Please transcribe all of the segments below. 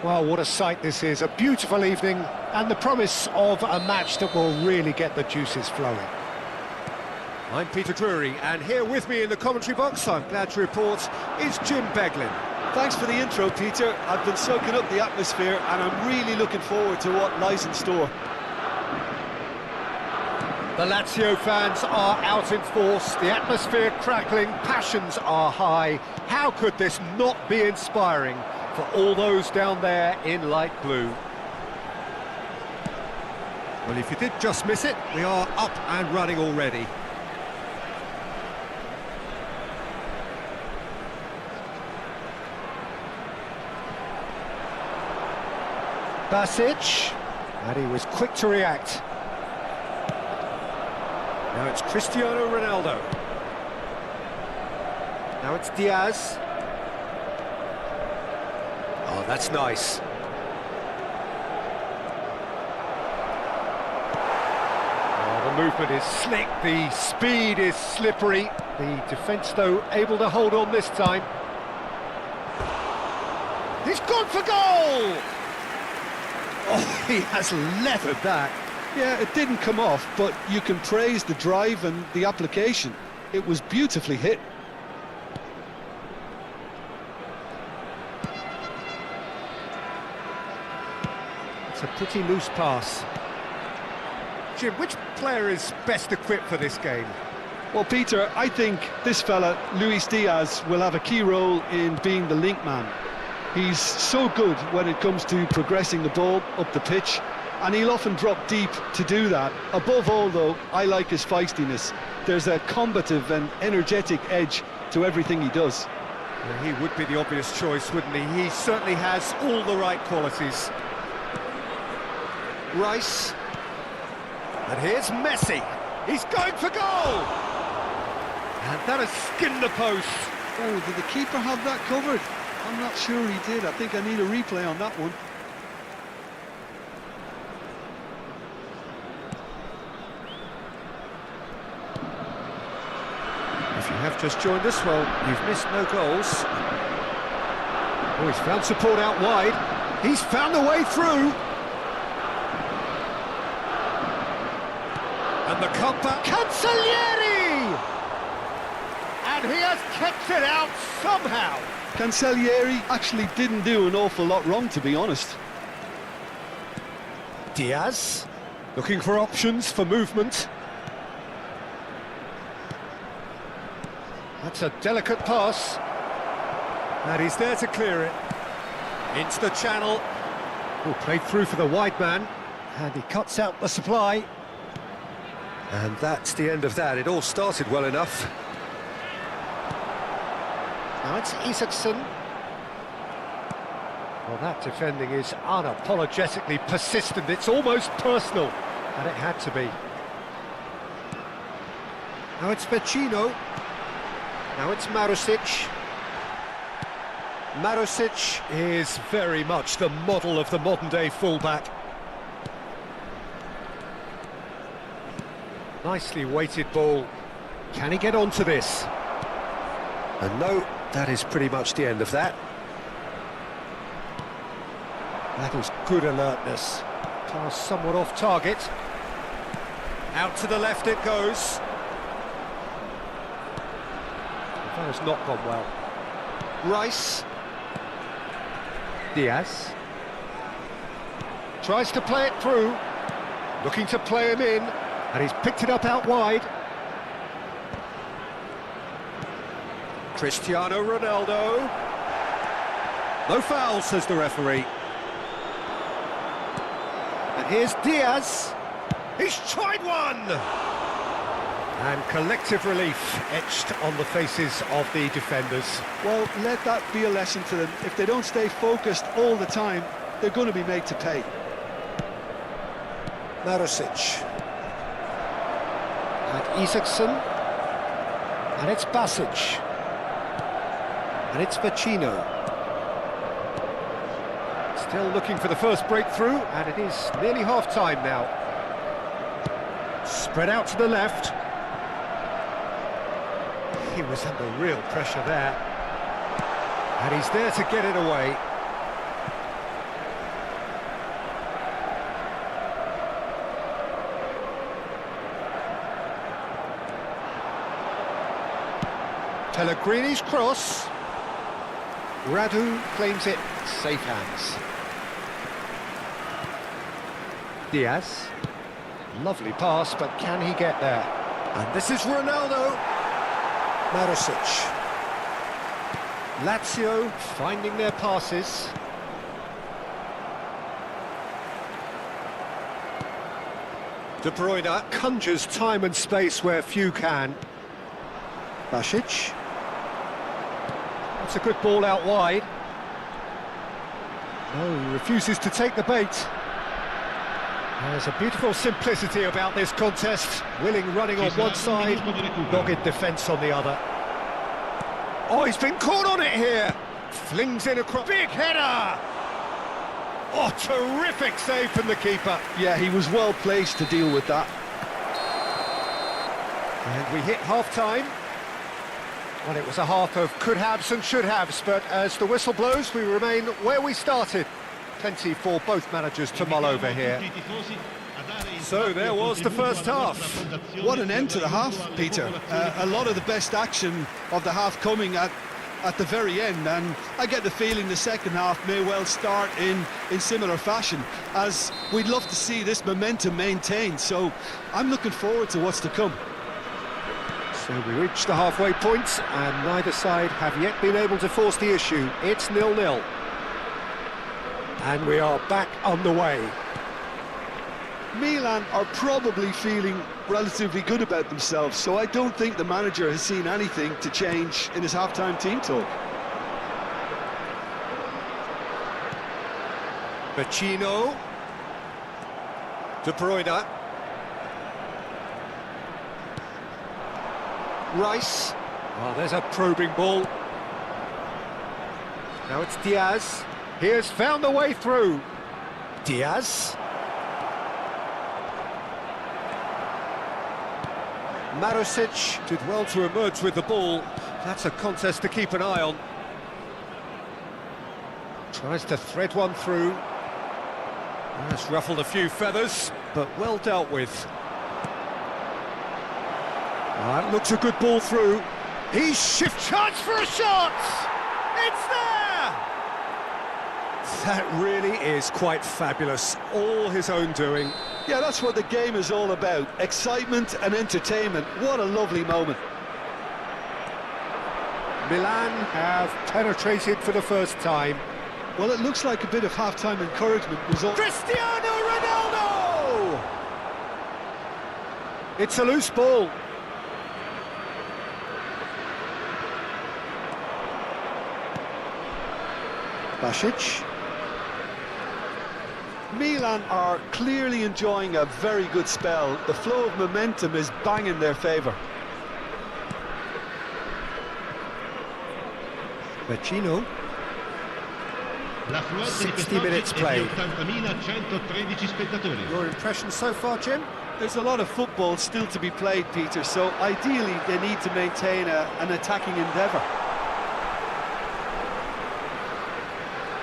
Well, what a sight this is. A beautiful evening and the promise of a match that will really get the juices flowing. I'm Peter Drury, and here with me in the commentary box, I'm glad to report, is Jim Beglin. Thanks for the intro, Peter. I've been soaking up the atmosphere and I'm really looking forward to what lies in store. The Lazio fans are out in force, the atmosphere crackling, passions are high. How could this not be inspiring for all those down there in light blue? Well, if you did just miss it, we are up and running already. Basic, and he was quick to react. Now it's Cristiano Ronaldo. Now it's Diaz. Oh, that's nice. Oh, the movement is slick, the speed is slippery. The defence, though, able to hold on this time. He's gone for goal! Oh, he has leathered that. Yeah, it didn't come off, but you can praise the drive and the application. It was beautifully hit. It's a pretty loose pass. Jim, which player is best equipped for this game? Well, Peter, I think this fella, Luis Diaz, will have a key role in being the link man. He's so good when it comes to progressing the ball up the pitch, and he'll often drop deep to do that. Above all, though, I like his feistiness. There's a combative and energetic edge to everything he does. Well, he would be the obvious choice, wouldn't he? He certainly has all the right qualities. Rice. And here's Messi. He's going for goal! And that has skinned the post. Oh, did the keeper have that covered? I'm not sure he did. I think I need a replay on that one. If you have just joined us, well, you've missed no goals. Oh, he's found support out wide. He's found a way through. And the comeback. Cancellieri! And he has kept it out somehow. Cancellieri actually didn't do an awful lot wrong, to be honest. Diaz, looking for options for movement. That's a delicate pass. And he's there to clear it. Into the channel. Oh, played through for the wide man. And he cuts out the supply. And that's the end of that. It all started well enough. Now it's Isaacson. Well, that defending is unapologetically persistent. It's almost personal, and it had to be. Now it's Vecino. Now it's Marusic. Marusic is very much the model of the modern-day fullback. Nicely weighted ball. Can he get onto this? And no, that is pretty much the end of that. That was good alertness. Pass somewhat off target. Out to the left it goes. That has not gone well. Rice. Diaz. Tries to play it through. Looking to play him in. And he's picked it up out wide. Cristiano Ronaldo. No foul, says the referee. And here's Diaz. He's tried one! And collective relief etched on the faces of the defenders. Well, let that be a lesson to them. If they don't stay focused all the time, they're going to be made to pay. Marusic. And Isaacson. And it's Basic. And it's Vecino. Still looking for the first breakthrough, and it is nearly half-time now. Spread out to the left. He was under real pressure there. And he's there to get it away. Pellegrini's cross. Radu claims it, safe hands. Diaz. Lovely pass, but can he get there? And this is Ronaldo. Marusic. Lazio finding their passes. De Bruyne conjures time and space where few can. Basic. That's a good ball out wide. No, he refuses to take the bait. There's a beautiful simplicity about this contest. Willing running on one side, dogged defence on the other. Oh, he's been caught on it here. Flings in across. Big header! Oh, terrific save from the keeper. Yeah, he was well placed to deal with that. And we hit half-time. Well, it was a half of could-haves and should-haves, but as the whistle blows, we remain where we started. Plenty for both managers to mull over here. So there was the first half. What an end to the half, Peter. A lot of the best action of the half coming at the very end, and I get the feeling the second half may well start in similar fashion, as we'd love to see this momentum maintained. So I'm looking forward to what's to come. So we reach the halfway point, and neither side have yet been able to force the issue. It's 0-0. And we are back on the way. Milan are probably feeling relatively good about themselves, so I don't think the manager has seen anything to change in his half-time team talk. Vecino. De Bruyne. Rice. Oh, there's a probing ball. Now it's Diaz. He has found the way through. Diaz. Marusic did well to emerge with the ball. That's a contest to keep an eye on. Tries to thread one through. That's ruffled a few feathers, but well dealt with. That looks a good ball through. He's shift chance for a shot! It's there! That really is quite fabulous. All his own doing. Yeah, that's what the game is all about. Excitement and entertainment. What a lovely moment. Milan have penetrated for the first time. Well, it looks like a bit of half-time encouragement was all... Cristiano Ronaldo! It's a loose ball. Basic. Milan are clearly enjoying a very good spell. The flow of momentum is bang in their favour. Vecino. 60 minutes played. Your impression so far, Jim? There's a lot of football still to be played, Peter, so ideally they need to maintain an attacking endeavour.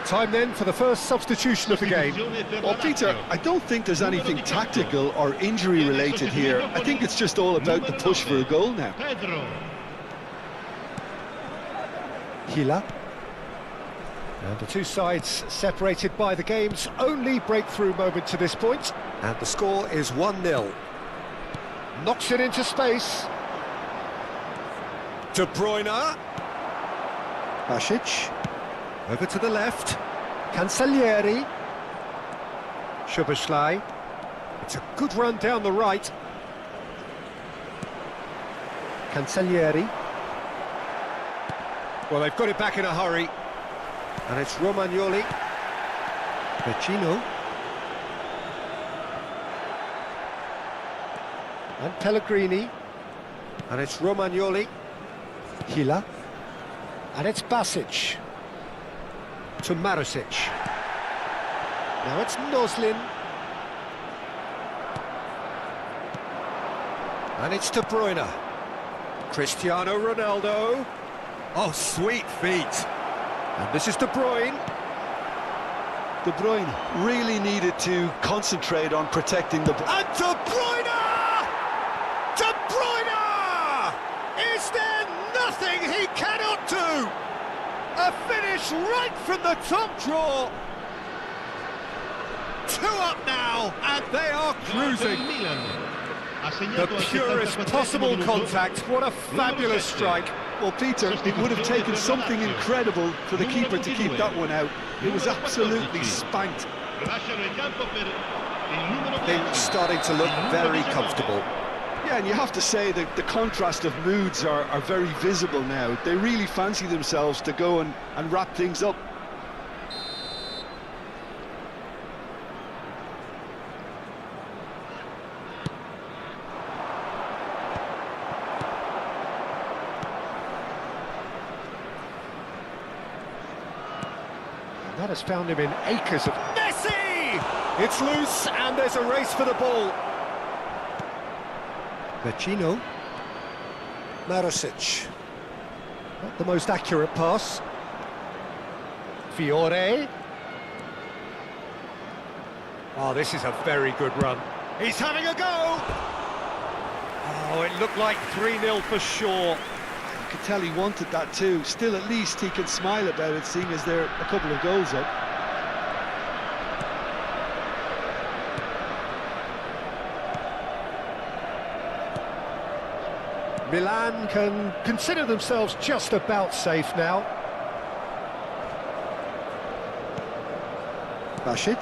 Time then for the first substitution of the game. Well, Peter, I don't think there's anything tactical or injury related here. I think it's just all about the push for a goal now. Hila. And the two sides separated by the game's only breakthrough moment to this point. And the score is 1-0. Knocks it into space. De Bruyne. Basic. Over to the left. Cancellieri. Szoboszlai. It's a good run down the right. Cancellieri. Well, they've got it back in a hurry. And it's Romagnoli. Vecino. And Pellegrini. And it's Romagnoli. Hila. And it's Basic. To Marusic. Now it's Noslin. And it's De Bruyne. Cristiano Ronaldo. Oh, sweet feet. And this is De Bruyne. De Bruyne really needed to concentrate on protecting the ball. And De Bruyne! De Bruyne! Is there nothing he A finish right from the top draw. 2 up now, and they are cruising. The purest possible contact. What a fabulous strike. Well, Peter, it would have taken something incredible for the keeper to keep that one out. It was absolutely spanked. Things starting to look very comfortable. Yeah, and you have to say that the contrast of moods are very visible now. They really fancy themselves to go and wrap things up. That has found him in acres of... Messi! It's loose, and there's a race for the ball. Vecino. Marosic. Not the most accurate pass. Fiore. Oh, this is a very good run. He's having a go! Oh, it looked like 3-0 for sure. You could tell he wanted that too. Still, at least he can smile about it, seeing as they're a couple of goals up. Milan can consider themselves just about safe now. Basic.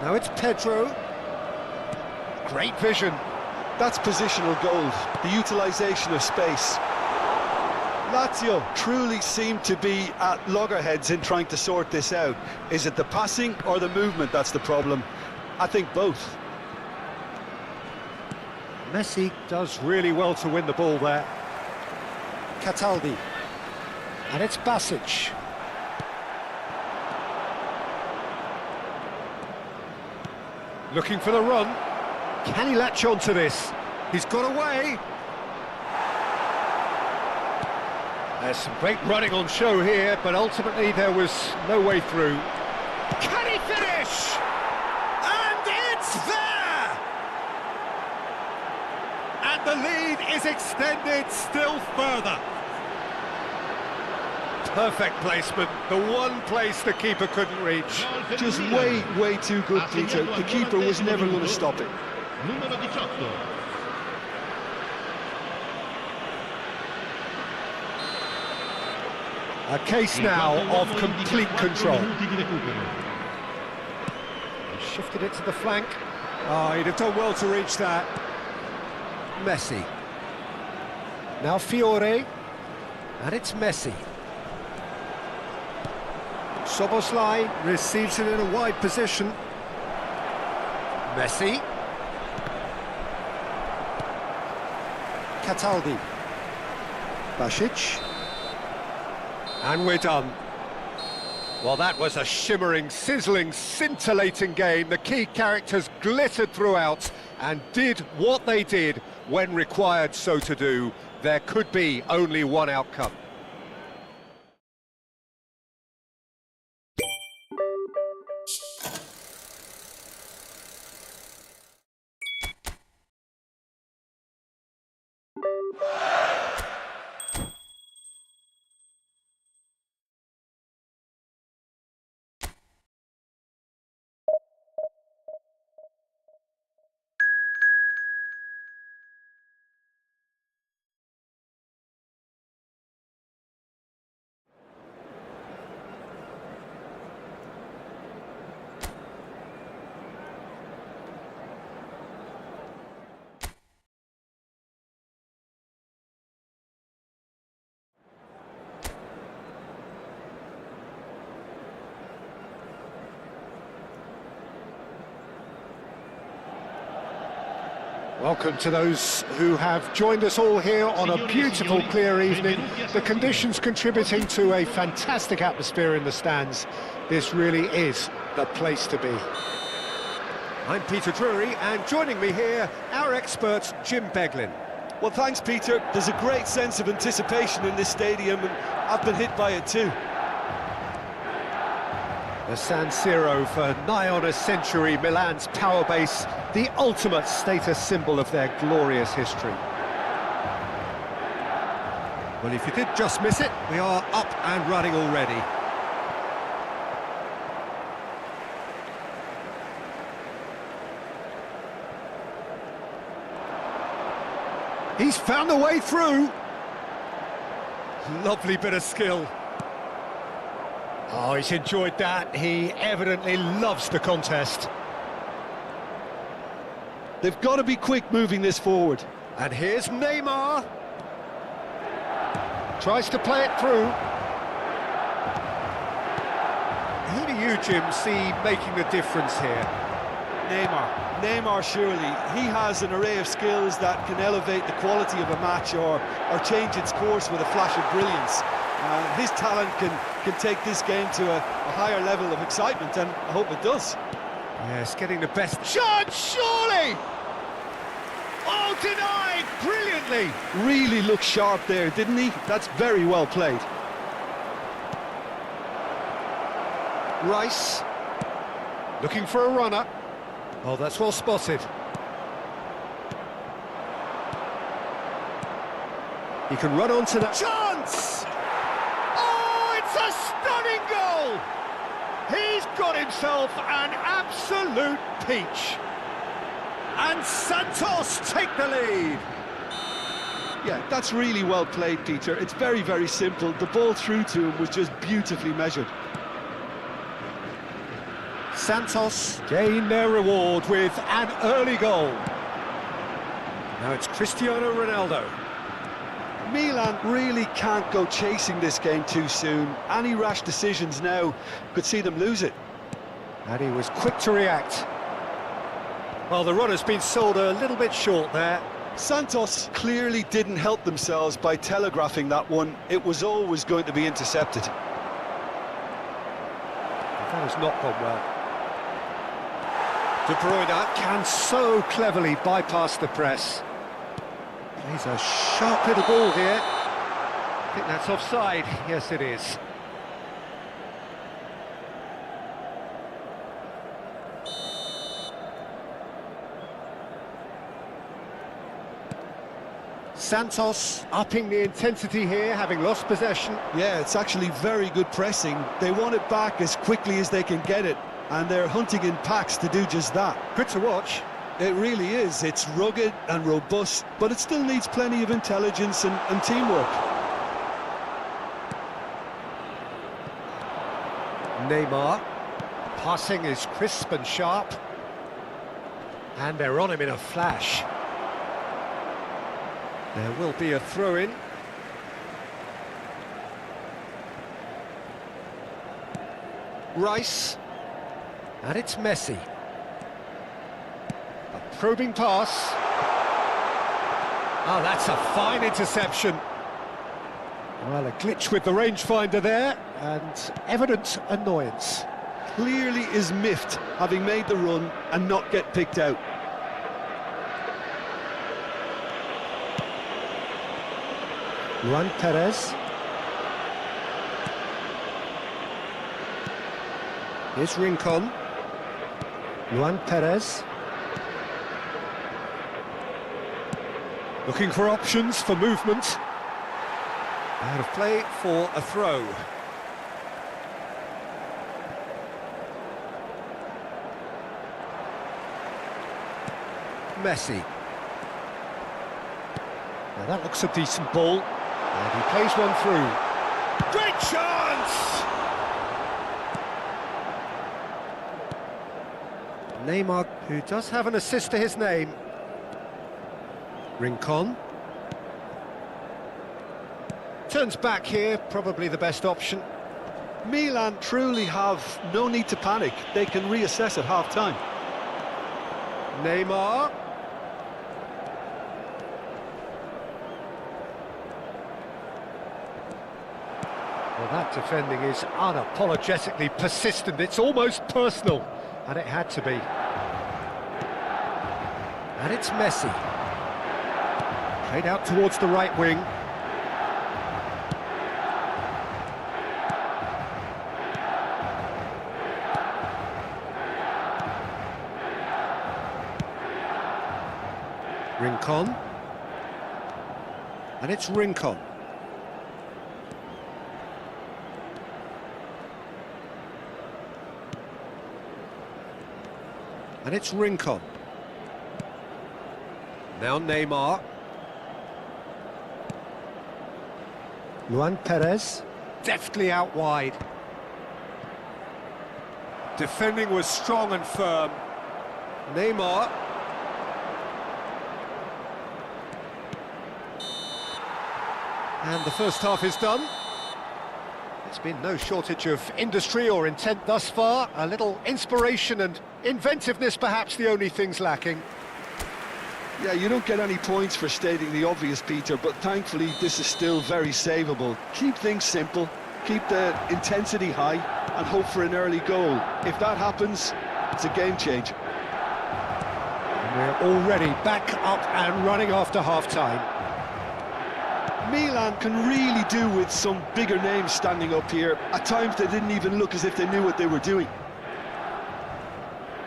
Now it's Pedro. Great vision. That's positional goal, the utilisation of space. Lazio truly seem to be at loggerheads in trying to sort this out. Is it the passing or the movement that's the problem? I think both. Messi does really well to win the ball there. Cataldi. And it's Basic. Looking for the run. Can he latch on to this? He's got away. There's some great running on show here, but ultimately there was no way through. Can he finish? And it's there! And the lead is extended still further. Perfect placement, the one place the keeper couldn't reach. Just way too good, Peter. The keeper was never going to stop it. Numero 18. A case now of complete control. He shifted it to the flank. Oh, he'd have done well to reach that. Messi. Now Fiore. And it's Messi. Soboslai receives it in a wide position. Messi. Cataldi. Basic. And we're done. Well, that was a shimmering, sizzling, scintillating game. The key characters glittered throughout and did what they did when required so to do. There could be only one outcome. Welcome to those who have joined us all here on a beautiful, clear evening. The conditions contributing to a fantastic atmosphere in the stands. This really is the place to be. I'm Peter Drury, and joining me here, our expert, Jim Beglin. Well, thanks, Peter. There's a great sense of anticipation in this stadium, and I've been hit by it too. The San Siro for nigh on a century, Milan's power base, the ultimate status symbol of their glorious history. Well, if you did just miss it, we are up and running already. He's found a way through. Lovely bit of skill. Oh, he's enjoyed that. He evidently loves the contest. They've got to be quick moving this forward. And here's Neymar. Tries to play it through. Who do you, Jim, see making the difference here? Neymar, surely. He has an array of skills that can elevate the quality of a match or change its course with a flash of brilliance. His talent can take this game to a higher level of excitement, and I hope it does. Yes, getting the best chance, surely! Oh, denied brilliantly! Really looked sharp there, didn't he? That's very well played. Rice, looking for a runner. Oh, that's well spotted. He can run onto that chance! Oh, it's a stunning goal! He's got himself an absolute peach. And Santos take the lead. Yeah, that's really well played, Peter. It's very, very simple. The ball through to him was just beautifully measured. Santos gain their reward with an early goal. Now it's Cristiano Ronaldo. Milan really can't go chasing this game too soon. Any rash decisions now could see them lose it. And he was quick to react. Well, the runner's been sold a little bit short there. Santos clearly didn't help themselves by telegraphing that one. It was always going to be intercepted. That has not gone well. De Bruyne can so cleverly bypass the press. Plays a sharp little ball here. I think that's offside. Yes, it is. Santos upping the intensity here, having lost possession. Yeah, it's actually very good pressing. They want it back as quickly as they can get it, and they're hunting in packs to do just that. Good to watch. It really is. It's rugged and robust, but it still needs plenty of intelligence and teamwork. Neymar. Passing is crisp and sharp. And they're on him in a flash. There will be a throw-in. Rice. And it's Messi. A probing pass. Oh, that's a fine interception. Well, a glitch with the rangefinder there, and evident annoyance. Clearly is miffed, having made the run and not get picked out. Juan Perez. Here's Rincon. Juan Perez. Looking for options for movement. Out of play for a throw. Messi. Now that looks a decent ball. And he plays one through. Great chance! Neymar, who does have an assist to his name. Rincon. Turns back here, probably the best option. Milan truly have no need to panic. They can reassess at half-time. Neymar. Well, that defending is unapologetically persistent. It's almost personal, and it had to be. And it's Messi. Played out towards the right wing. Rincon. And it's Rincon. And it's Rincon. Now Neymar. Luan Perez. Deftly out wide. Defending was strong and firm. Neymar. And the first half is done. There's been no shortage of industry or intent thus far. A little inspiration and inventiveness, perhaps the only things lacking. Yeah, you don't get any points for stating the obvious, Peter, but thankfully this is still very savable. Keep things simple, keep the intensity high, and hope for an early goal. If that happens, it's a game changer. And we're already back up and running after half-time. Milan can really do with some bigger names standing up here. At times they didn't even look as if they knew what they were doing.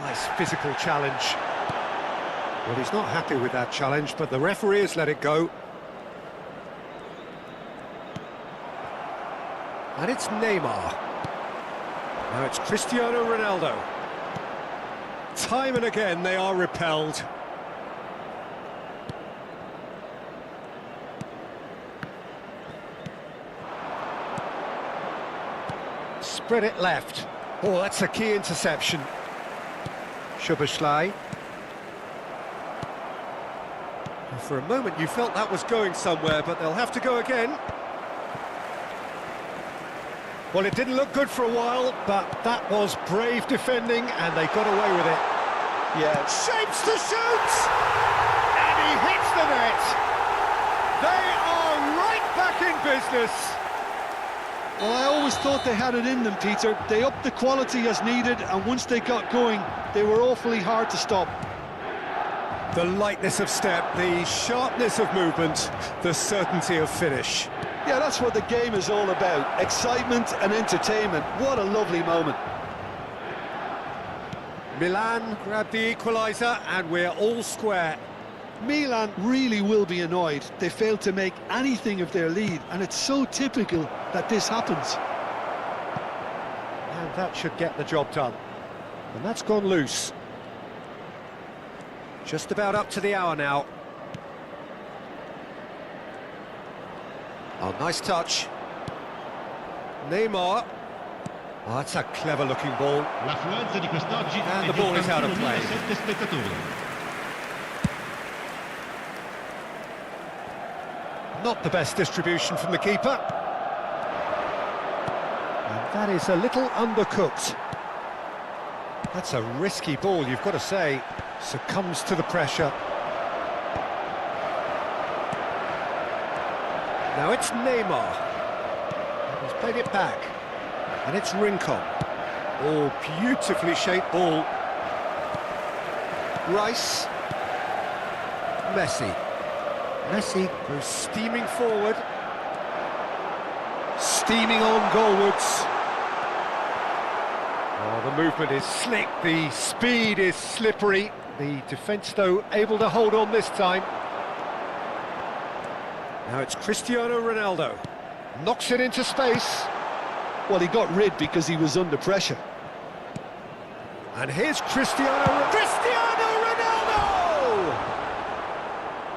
Nice physical challenge. Well, he's not happy with that challenge, but the referee has let it go. And it's Neymar. Now it's Cristiano Ronaldo. Time and again they are repelled. Spread it left. Oh, that's a key interception. Szoboszlai. For a moment you felt that was going somewhere, but they'll have to go again. Well, it didn't look good for a while, but that was brave defending, and they got away with it. Yeah. Shapes to shoot! And he hits the net! They are right back in business! Well, I always thought they had it in them, Peter. They upped the quality as needed, and once they got going, they were awfully hard to stop. The lightness of step, the sharpness of movement, the certainty of finish. Yeah, that's what the game is all about. Excitement and entertainment. What a lovely moment. Milan grabbed the equaliser, and we're all square. Milan really will be annoyed. They failed to make anything of their lead, and it's so typical that this happens. And that should get the job done. And that's gone loose. Just about up to the hour now. Oh, nice touch. Neymar. Oh, that's a clever-looking ball. And the ball is out of play. Not the best distribution from the keeper. And that is a little undercooked. That's a risky ball, you've got to say. Succumbs to the pressure. Now it's Neymar. He's played it back. And it's Rincon. Oh, beautifully shaped ball. Rice. Messi. Messi goes steaming forward. Steaming on goalwards. Oh, the movement is slick, the speed is slippery. The defence, though, able to hold on this time. Now it's Cristiano Ronaldo. Knocks it into space. Well, he got rid because he was under pressure. And here's Cristiano Ronaldo!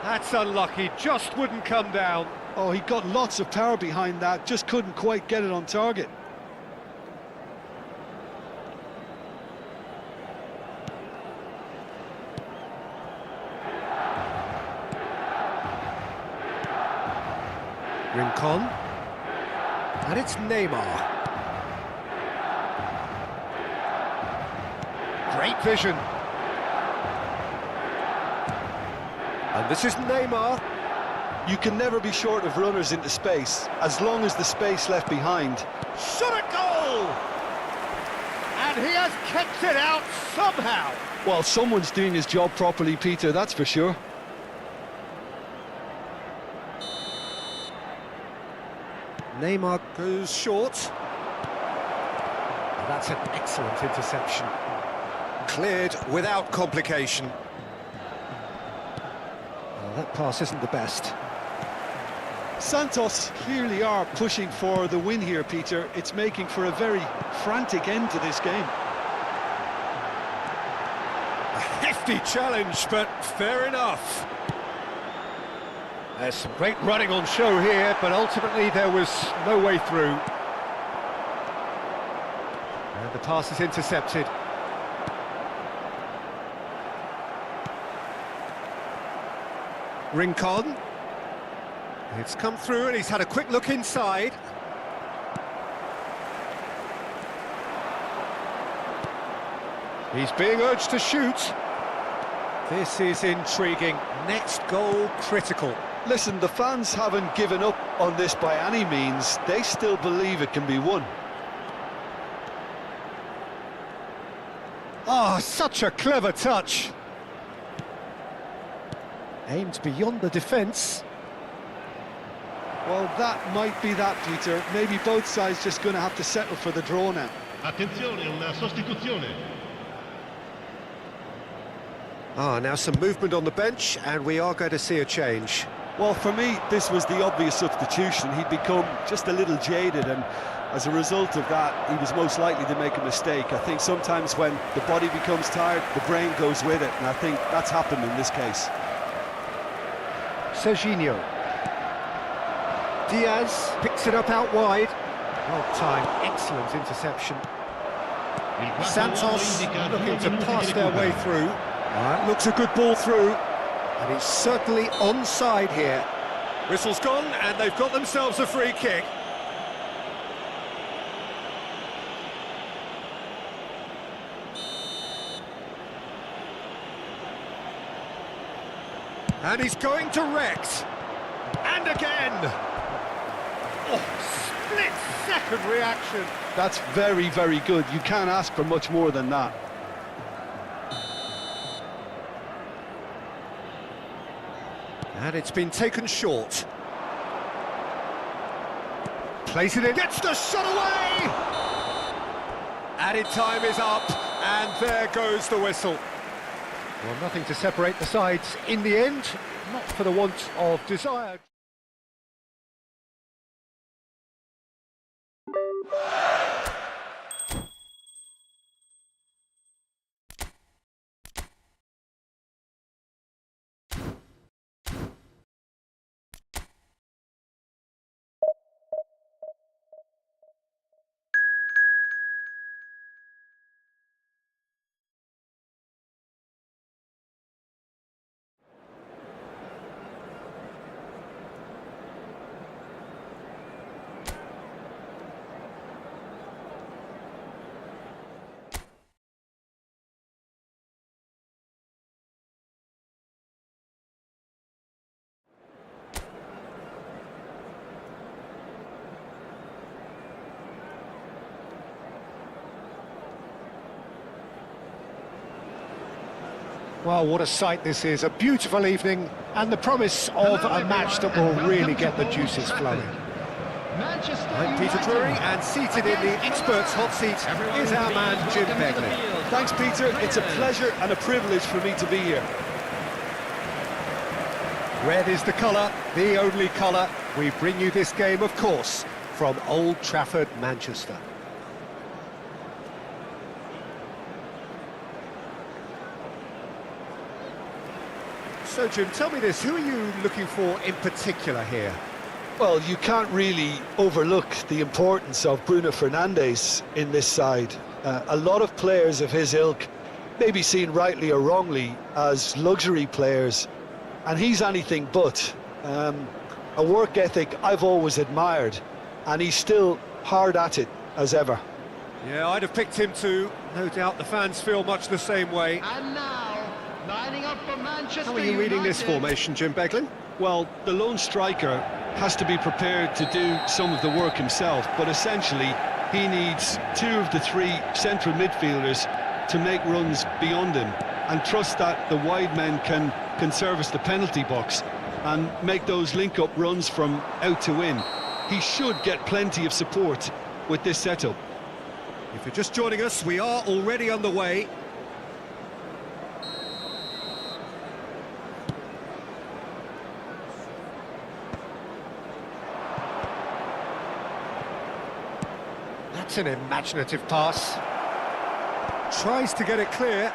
That's unlucky, just wouldn't come down. Oh, he got lots of power behind that, just couldn't quite get it on target. Rincon. And it's Neymar. Great vision. And this is Neymar. You can never be short of runners into space, as long as the space left behind. Shot a goal! And he has kept it out somehow. Well, someone's doing his job properly, Peter, that's for sure. Neymar goes short. That's an excellent interception. Cleared without complication. Well, that pass isn't the best. Santos clearly are pushing for the win here, Peter. It's making for a very frantic end to this game. Nifty challenge, but fair enough. There's some great running on show here, but ultimately there was no way through. And the pass is intercepted. Rincon. It's come through and he's had a quick look inside. He's being urged to shoot. This is intriguing. Next goal critical. Listen, the fans haven't given up on this by any means. They still believe it can be won. Oh, such a clever touch. Aimed beyond the defence. Well, that might be that, Peter. Maybe both sides just going to have to settle for the draw now. Attenzione, una sostituzione. Now some movement on the bench, and we are going to see a change. Well, for me, this was the obvious substitution. He'd become just a little jaded, and as a result of that, he was most likely to make a mistake. I think sometimes when the body becomes tired, the brain goes with it, and I think that's happened in this case. Serginho. Diaz picks it up out wide. Well timed, excellent interception. Santos looking to pass their way through. Looks a good ball through, and he's certainly onside here. Whistle's gone, and they've got themselves a free kick. And he's going direct. And again! Oh, split-second reaction. That's very, very good. You can't ask for much more than that. And it's been taken short. Plays it in, gets the shot away! Added time is up, and there goes the whistle. Well, nothing to separate the sides in the end, not for the want of desire. Well, what a sight this is, a beautiful evening, and the promise of a match that will really get the juices flowing. I'm Peter Drury, and seated in the experts' hot seat is our man Jim Begley. Thanks, Peter. It's a pleasure and a privilege for me to be here. Red is the colour, the only colour. We bring you this game, of course, from Old Trafford, Manchester. So, Jim, tell me this, who are you looking for in particular here? Well, you can't really overlook the importance of Bruno Fernandes in this side. A lot of players of his ilk may be seen rightly or wrongly as luxury players, and he's anything but. A work ethic I've always admired, and he's still hard at it as ever. Yeah, I'd have picked him too. No doubt the fans feel much the same way. And now, lining up for Manchester How are you reading this formation, Jim Beglin? Well, the lone striker has to be prepared to do some of the work himself, but essentially he needs two of the three central midfielders to make runs beyond him and trust that the wide men can service the penalty box and make those link-up runs from out to in. He should get plenty of support with this setup. If you're just joining us, we are already underway. That's an imaginative pass. Tries to get it clear.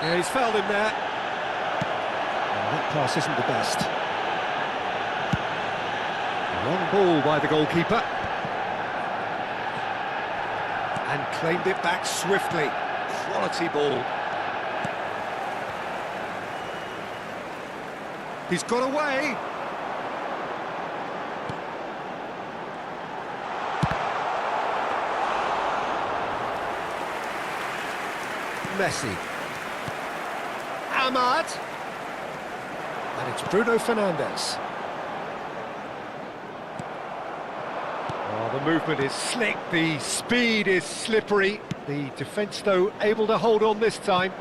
Yeah, he's fouled him there. And that pass isn't the best. Long ball by the goalkeeper. And claimed it back swiftly. Quality ball. He's got away. Messi. Ahmad. And it's Bruno Fernandes. Oh, the movement is slick, the speed is slippery. The defence, though, able to hold on this time.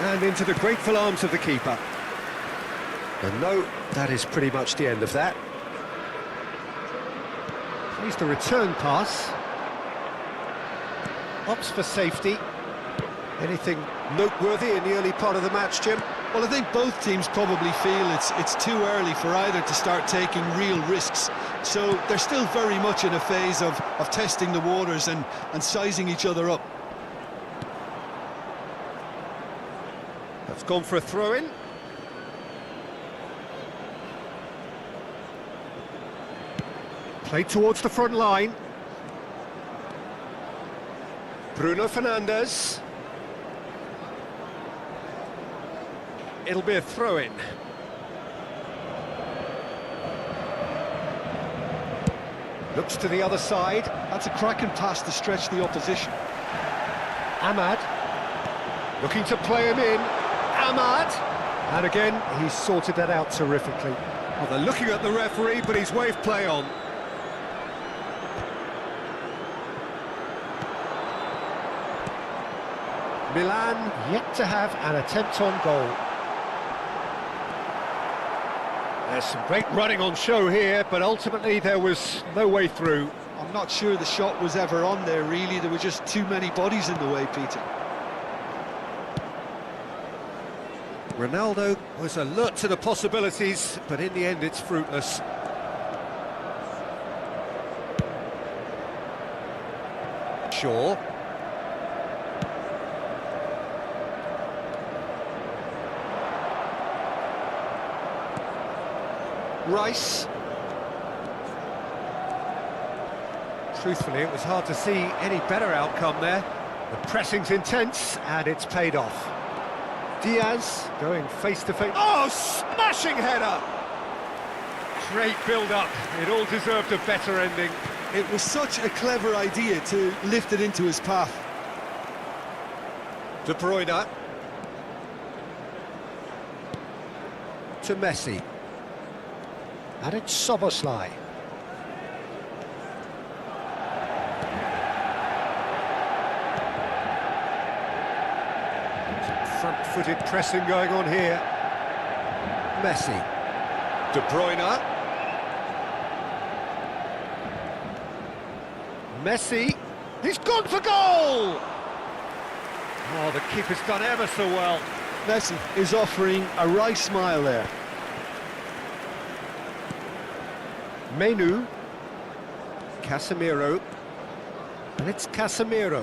And into the grateful arms of the keeper. And no, that is pretty much the end of that. Here's the return pass. Opts for safety. Anything noteworthy in the early part of the match, Jim? Well, I think both teams probably feel it's too early for either to start taking real risks. So they're still very much in a phase of testing the waters and sizing each other up. That's gone for a throw-in. Played towards the front line. Bruno Fernandes. It'll be a throw-in. Looks to the other side. That's a cracking pass to stretch the opposition. Ahmad. Looking to play him in. Ahmad. And again, he's sorted that out terrifically. Well, they're looking at the referee, but he's waved play on. Milan yet to have an attempt on goal. There's some great running on show here, but ultimately there was no way through. I'm not sure the shot was ever on there, really. There were just too many bodies in the way, Peter. Ronaldo was alert to the possibilities, but in the end it's fruitless. Shaw. Rice. Truthfully, it was hard to see any better outcome there. The pressing's intense, and it's paid off. Diaz going face-to-face. Oh, smashing header! Great build-up. It all deserved a better ending. It was such a clever idea to lift it into his path. De Bruyne. To Messi. And it's Szoboszlai. Some front-footed pressing going on here. Messi. De Bruyne. Messi. He's gone for goal! Oh, the keeper's done ever so well. Messi is offering a wry smile there. Menu, Casemiro, and it's Casemiro.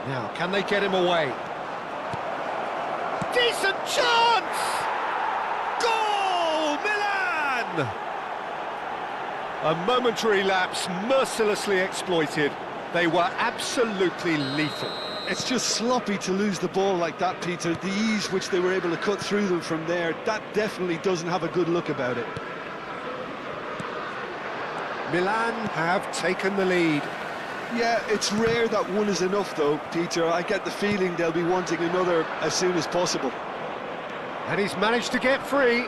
Now, can they get him away? Decent chance! Goal, Milan! A momentary lapse, mercilessly exploited. They were absolutely lethal. It's just sloppy to lose the ball like that, Peter. The ease which they were able to cut through them from there, that definitely doesn't have a good look about it. Milan have taken the lead. Yeah, it's rare that one is enough, though, Peter. I get the feeling they'll be wanting another as soon as possible. And he's managed to get free.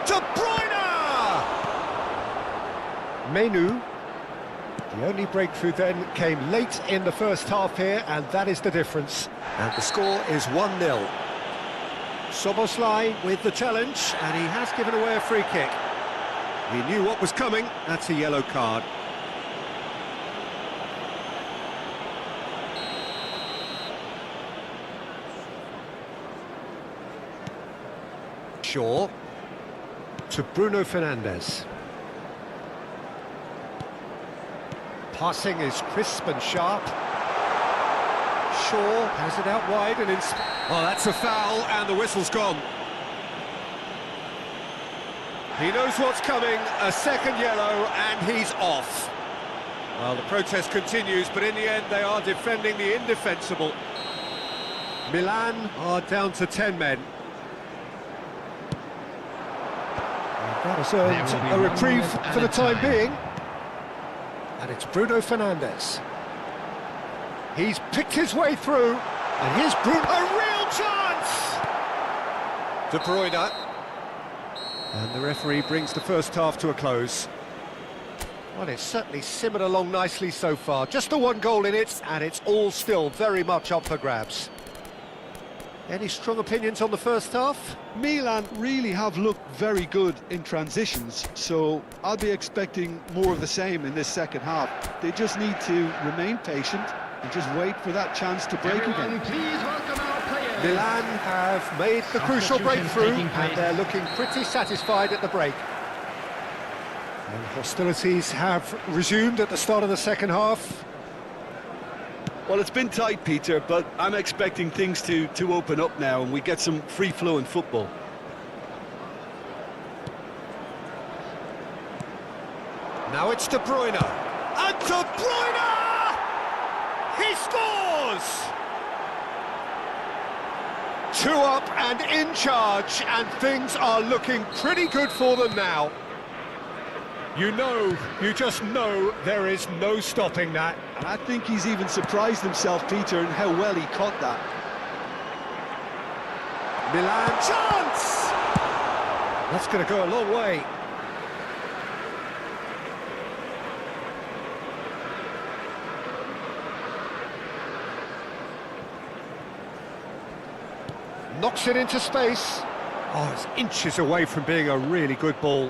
De Bruyne! Menu. The only breakthrough then came late in the first half here, and that is the difference. And the score is 1-0. Szoboszlai with the challenge, and he has given away a free kick. He knew what was coming. That's a yellow card. Shaw. to Bruno Fernandes. Passing is crisp and sharp. Shaw has it out wide and in... Oh, that's a foul, and the whistle's gone. He knows what's coming, a second yellow, and he's off. Well, the protest continues, but in the end they are defending the indefensible. Milan are down to 10 men. And that has earned a reprieve for the time being. And it's Bruno Fernandes. He's picked his way through, and here's Bruno. A real chance! De Bruyne. And the referee brings the first half to a close. Well, it's certainly simmered along nicely so far. Just the one goal in it, and it's all still very much up for grabs. Any strong opinions on the first half? Milan really have looked very good in transitions, so I'll be expecting more of the same in this second half. They just need to remain patient and just wait for that chance to break again. Please welcome our players. Milan have made the crucial breakthrough, and they're looking pretty satisfied at the break. And hostilities have resumed at the start of the second half. Well, it's been tight, Peter, but I'm expecting things to open up now and we get some free-flowing football. Now it's De Bruyne. And De Bruyne! He scores! 2 up and in charge, and things are looking pretty good for them now. You just know there is no stopping that. And I think he's even surprised himself, Peter, in how well he caught that. Milan chance! That's going to go a long way. Knocks it into space. Oh, it's inches away from being a really good ball.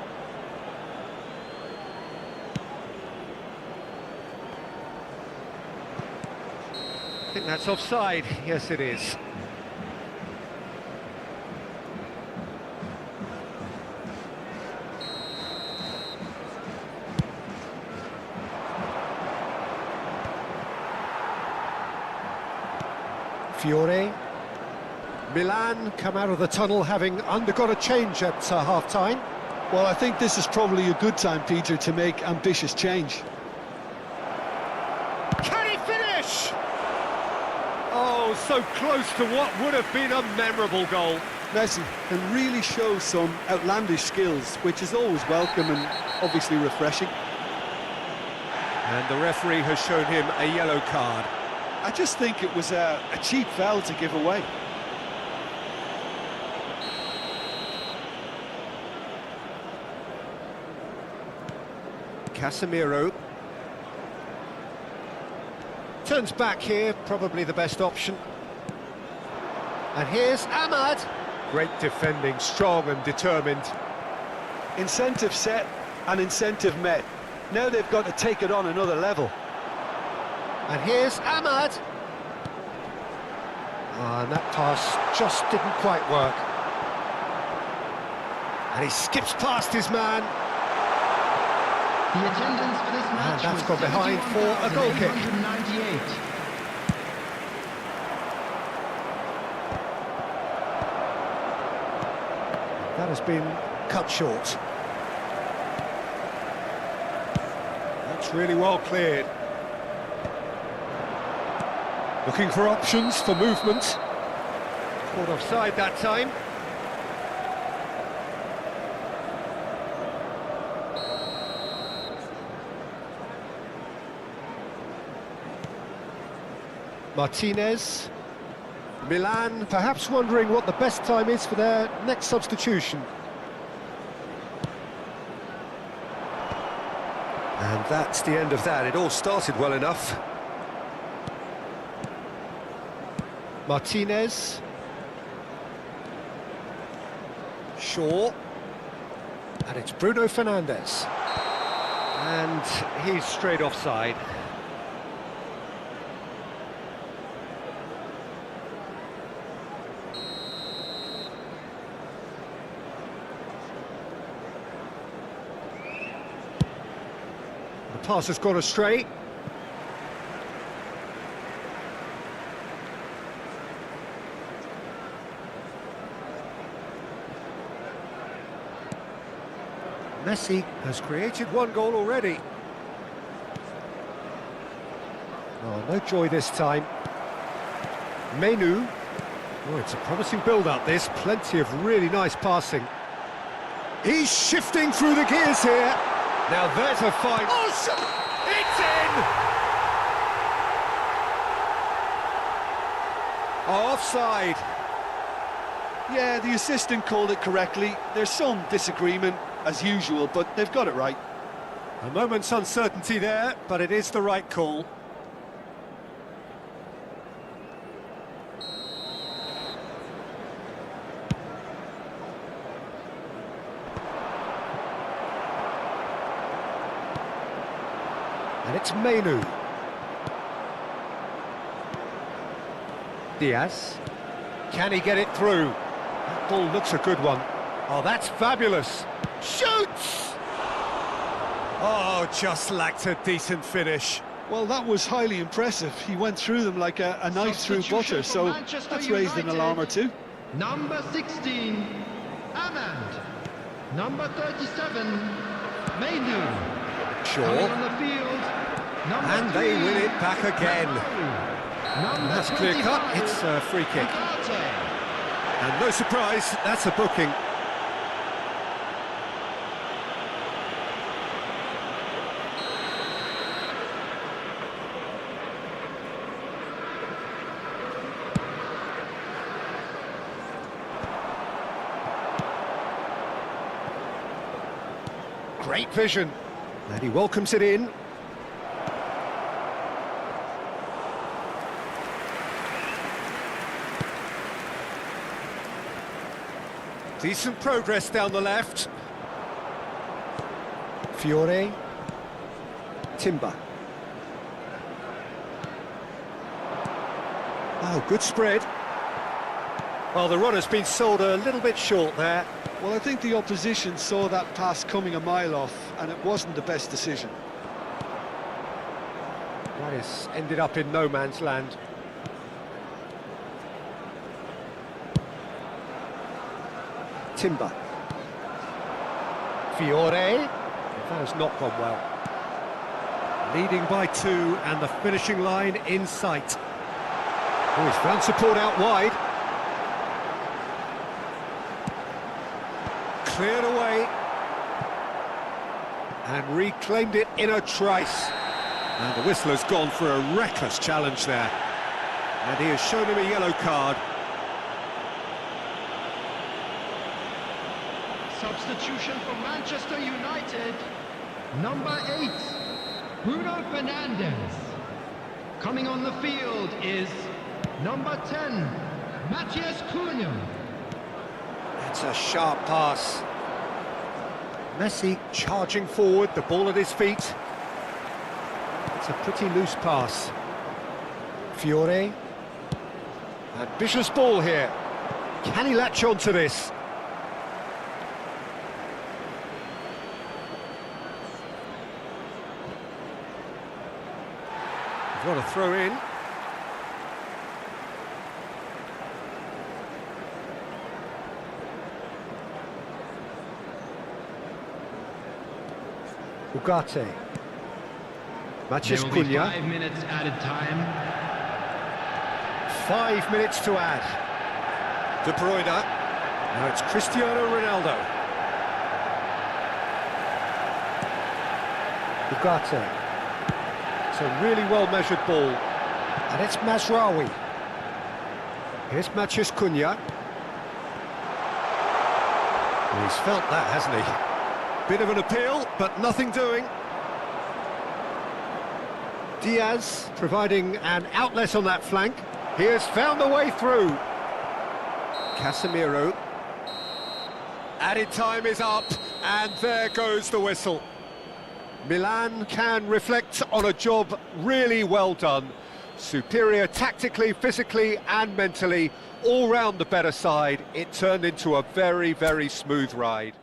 I think that's offside. Yes, it is. Fiore. Milan come out of the tunnel having undergone a change at half-time. Well, I think this is probably a good time, Peter, to make ambitious change. Can he finish? Oh, so close to what would have been a memorable goal. Messi can really show some outlandish skills, which is always welcome and obviously refreshing. And the referee has shown him a yellow card. I just think it was a cheap foul to give away. Casemiro. Turns back here, probably the best option. And here's Ahmad. Great defending, strong and determined. Incentive set and incentive met. Now they've got to take it on another level. And here's Ahmad. And that pass just didn't quite work. And he skips past his man. The attendance for this match And that's was gone behind for a goal kick. 71,898. That has been cut short. That's really well cleared. Looking for options for movement. Caught offside that time. Martinez. Milan perhaps wondering what the best time is for their next substitution. And that's the end of that. It all started well enough. Martinez. Shaw. And it's Bruno Fernandes. And he's straight offside. pass has gone astray. Messi has created one goal already. Oh, no joy this time. Menu. Oh, it's a promising build-up, this. Plenty of really nice passing. He's shifting through the gears here. Now there's a fine... Oh, it's in! Oh, offside. Yeah, the assistant called it correctly. There's some disagreement, as usual, but they've got it right. A moment's uncertainty there, but it is the right call. And it's Menu. Diaz. Can he get it through? That ball looks a good one. Oh, that's fabulous. Shoots! Oh, just lacked a decent finish. Well, that was highly impressive. He went through them like a knife through butter, so that's raised an alarm or two. Number 16, Ahmad. Number 37, Menu. Sure. Coming on the field, number And they 3, win it back again. Number That's clear cut, 25, it's a free kick. Ugarte. And no surprise, that's a booking. Great vision. And he welcomes it in. Decent progress down the left. Fiore. Timber. Oh, good spread. Well, the runner's been sold a little bit short there. Well, I think the opposition saw that pass coming a mile off, and it wasn't the best decision. That has ended up in no man's land. Timber. Fiore. That has not gone well. Leading by 2 and the finishing line in sight. Oh, he's found support out wide. Cleared away. And reclaimed it in a trice. And the whistler's gone for a reckless challenge there. And he has shown him a yellow card. Substitution for Manchester United. Number 8, Bruno Fernandes. Coming on the field is number 10, Matthias Cunha. It's a sharp pass. Messi charging forward, the ball at his feet. It's a pretty loose pass. Fiore. Ambitious ball here. Can he latch on to this? What a throw in. Ugarte. Matthias There will be Cunha. 5 minutes added time. 5 minutes to add. De Bruyne. Now it's Cristiano Ronaldo. Ugarte. It's a really well-measured ball. And it's Mazraoui. Here's Matthias Cunha. Well, he's felt that, hasn't he? Bit of an appeal, but nothing doing. Diaz providing an outlet on that flank. He has found a way through. Casemiro. Added time is up, and there goes the whistle. Milan can reflect on a job really well done. Superior tactically, physically and mentally, all round the better side. It turned into a very, very smooth ride.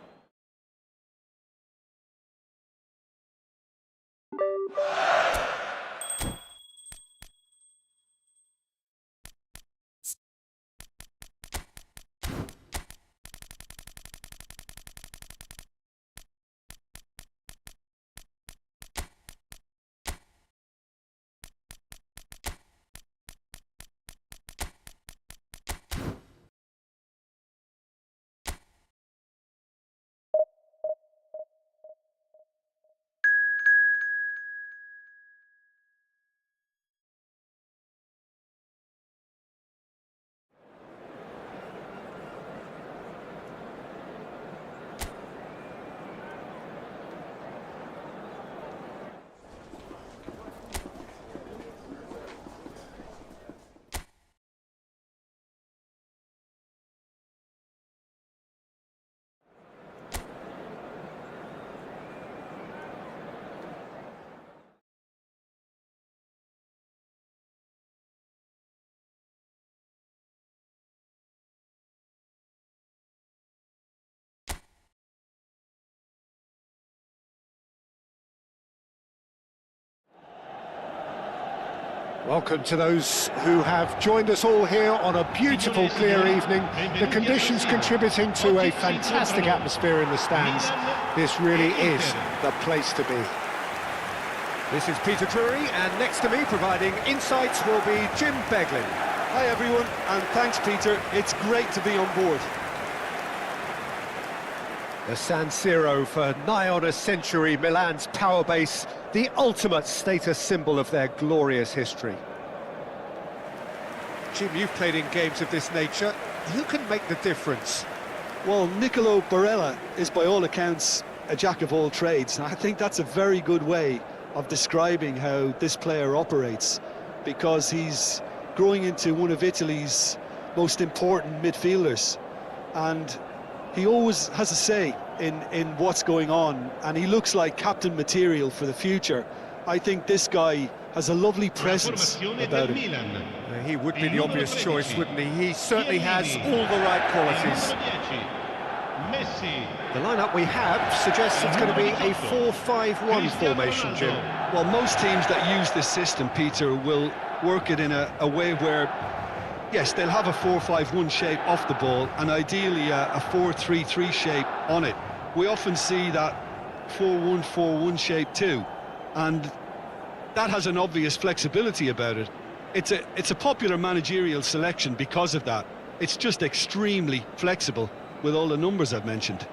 Welcome to those who have joined us all here on a beautiful, clear evening. The conditions contributing to a fantastic atmosphere in the stands. This really is the place to be. This is Peter Drury, and next to me, providing insights, will be Jim Beglin. Hi everyone, and thanks Peter, it's great to be on board. The San Siro, for nigh on a century, Milan's power base, the ultimate status symbol of their glorious history. Jim, you've played in games of this nature. Who can make the difference? Well, Nicolo Barella is by all accounts a jack of all trades. I think that's a very good way of describing how this player operates, because he's growing into one of Italy's most important midfielders, and he always has a say in what's going on, and he looks like captain material for the future. I think this guy has a lovely presence about him. He would be the obvious choice, wouldn't he? He certainly has all the right qualities. The lineup we have suggests it's going to be a 4-5-1 formation, Jim. Well, most teams that use this system, Peter, will work it in a way where, yes, they'll have a 4-5-1 shape off the ball, and ideally a 4-3-3 shape on it. We often see that 4-1-4-1 shape too, and that has an obvious flexibility about it. It's a popular managerial selection because of that. It's just extremely flexible with all the numbers I've mentioned.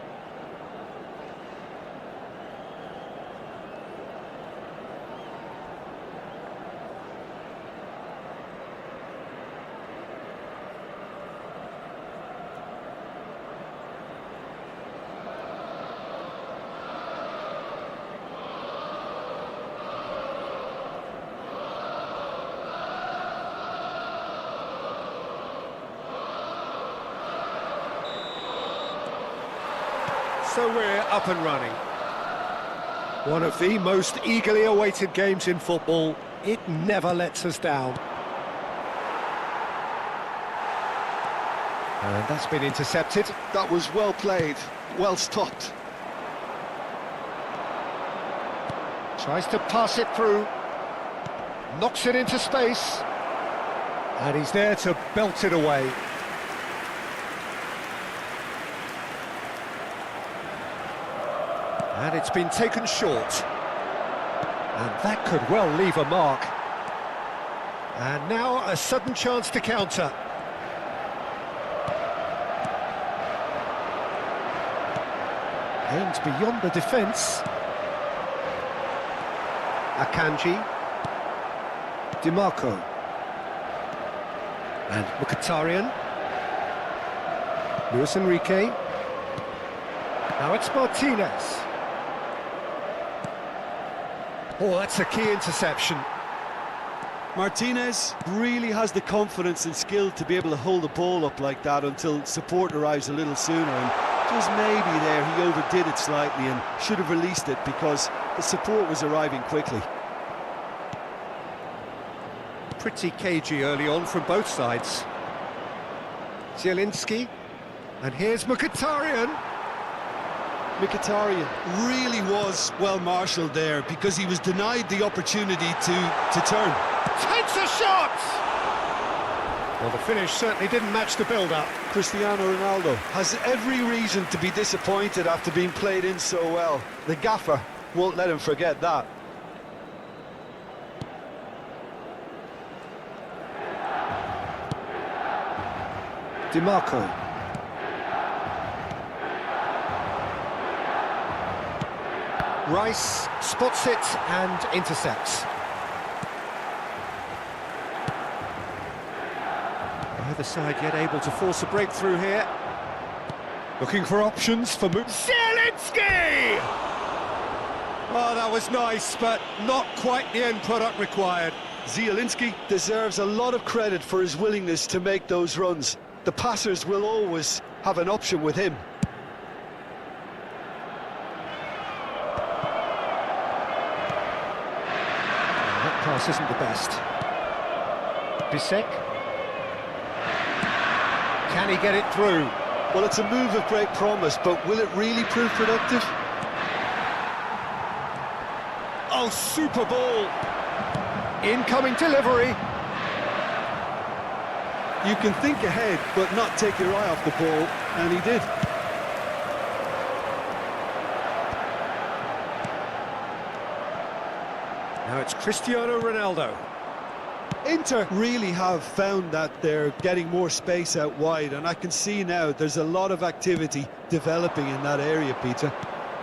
So we're up and running. One of the most eagerly awaited games in football. It never lets us down. And that's been intercepted. That was well played, well stopped. Tries to pass it through. Knocks it into space. And he's there to belt it away. And it's been taken short. And that could well leave a mark. And now a sudden chance to counter. Aims beyond the defence. Akanji. DiMarco. And Mkhitaryan. Luis Enrique. Now it's Martinez. Oh, that's a key interception. Martinez really has the confidence and skill to be able to hold the ball up like that until support arrives a little sooner, and just maybe there he overdid it slightly and should have released it because the support was arriving quickly. Pretty cagey early on from both sides. Zielinski, and here's Mkhitaryan. Mkhitaryan really was well marshalled there because he was denied the opportunity to turn. Takes a shot! Well, the finish certainly didn't match the build-up. Cristiano Ronaldo has every reason to be disappointed after being played in so well. The gaffer won't let him forget that. DiMarco. Rice spots it and intercepts. Either side yet able to force a breakthrough here. Looking for options for Zielinski! Oh, that was nice, but not quite the end product required. Zielinski deserves a lot of credit for his willingness to make those runs. The passers will always have an option with him. Pass isn't the best. Bisek. Can he get it through? Well, it's a move of great promise, but will it really prove productive? Oh, super ball! Incoming delivery. You can think ahead, but not take your eye off the ball, and he did. Now it's Cristiano Ronaldo. Inter really have found that they're getting more space out wide, and I can see now there's a lot of activity developing in that area, Peter.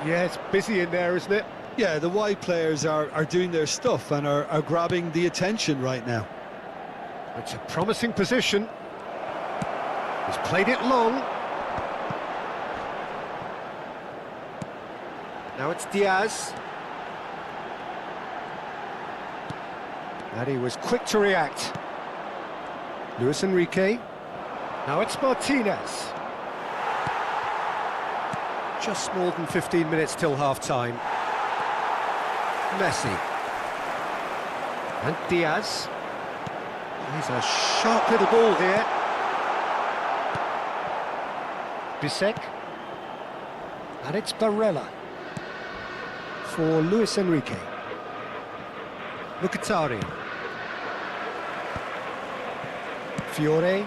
Yeah, it's busy in there, isn't it? Yeah, the wide players are doing their stuff and are grabbing the attention right now. It's a promising position. He's played it long. Now it's Diaz. And he was quick to react. Luis Enrique. Now it's Martinez. Just more than 15 minutes till half-time. Messi. And Diaz. He's a sharp little ball here. Bisek. And it's Barella. For Luis Enrique. Mkhitaryan. Fiore.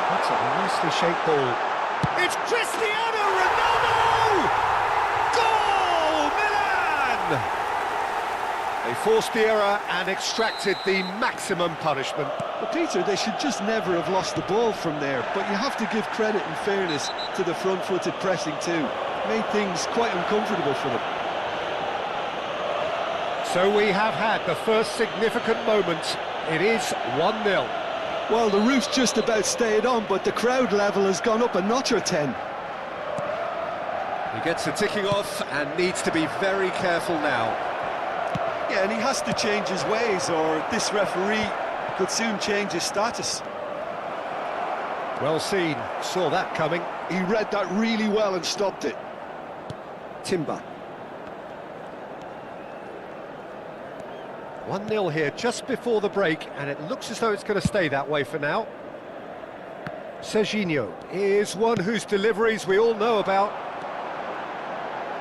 That's a nicely shaped ball. It's Cristiano Ronaldo! Goal! Milan! They forced the error and extracted the maximum punishment. But Peter, they should just never have lost the ball from there, but you have to give credit and fairness to the front-footed pressing too. Made things quite uncomfortable for them. So we have had the first significant moment. It is 1-0. Well, the roof's just about stayed on, but the crowd level has gone up a notch or 10. He gets the ticking off and needs to be very careful now. Yeah, and he has to change his ways, or this referee could soon change his status. Well seen, saw that coming. He read that really well and stopped it. Timber. 1-0 here just before the break, and it looks as though it's going to stay that way for now. Serginho is one whose deliveries we all know about.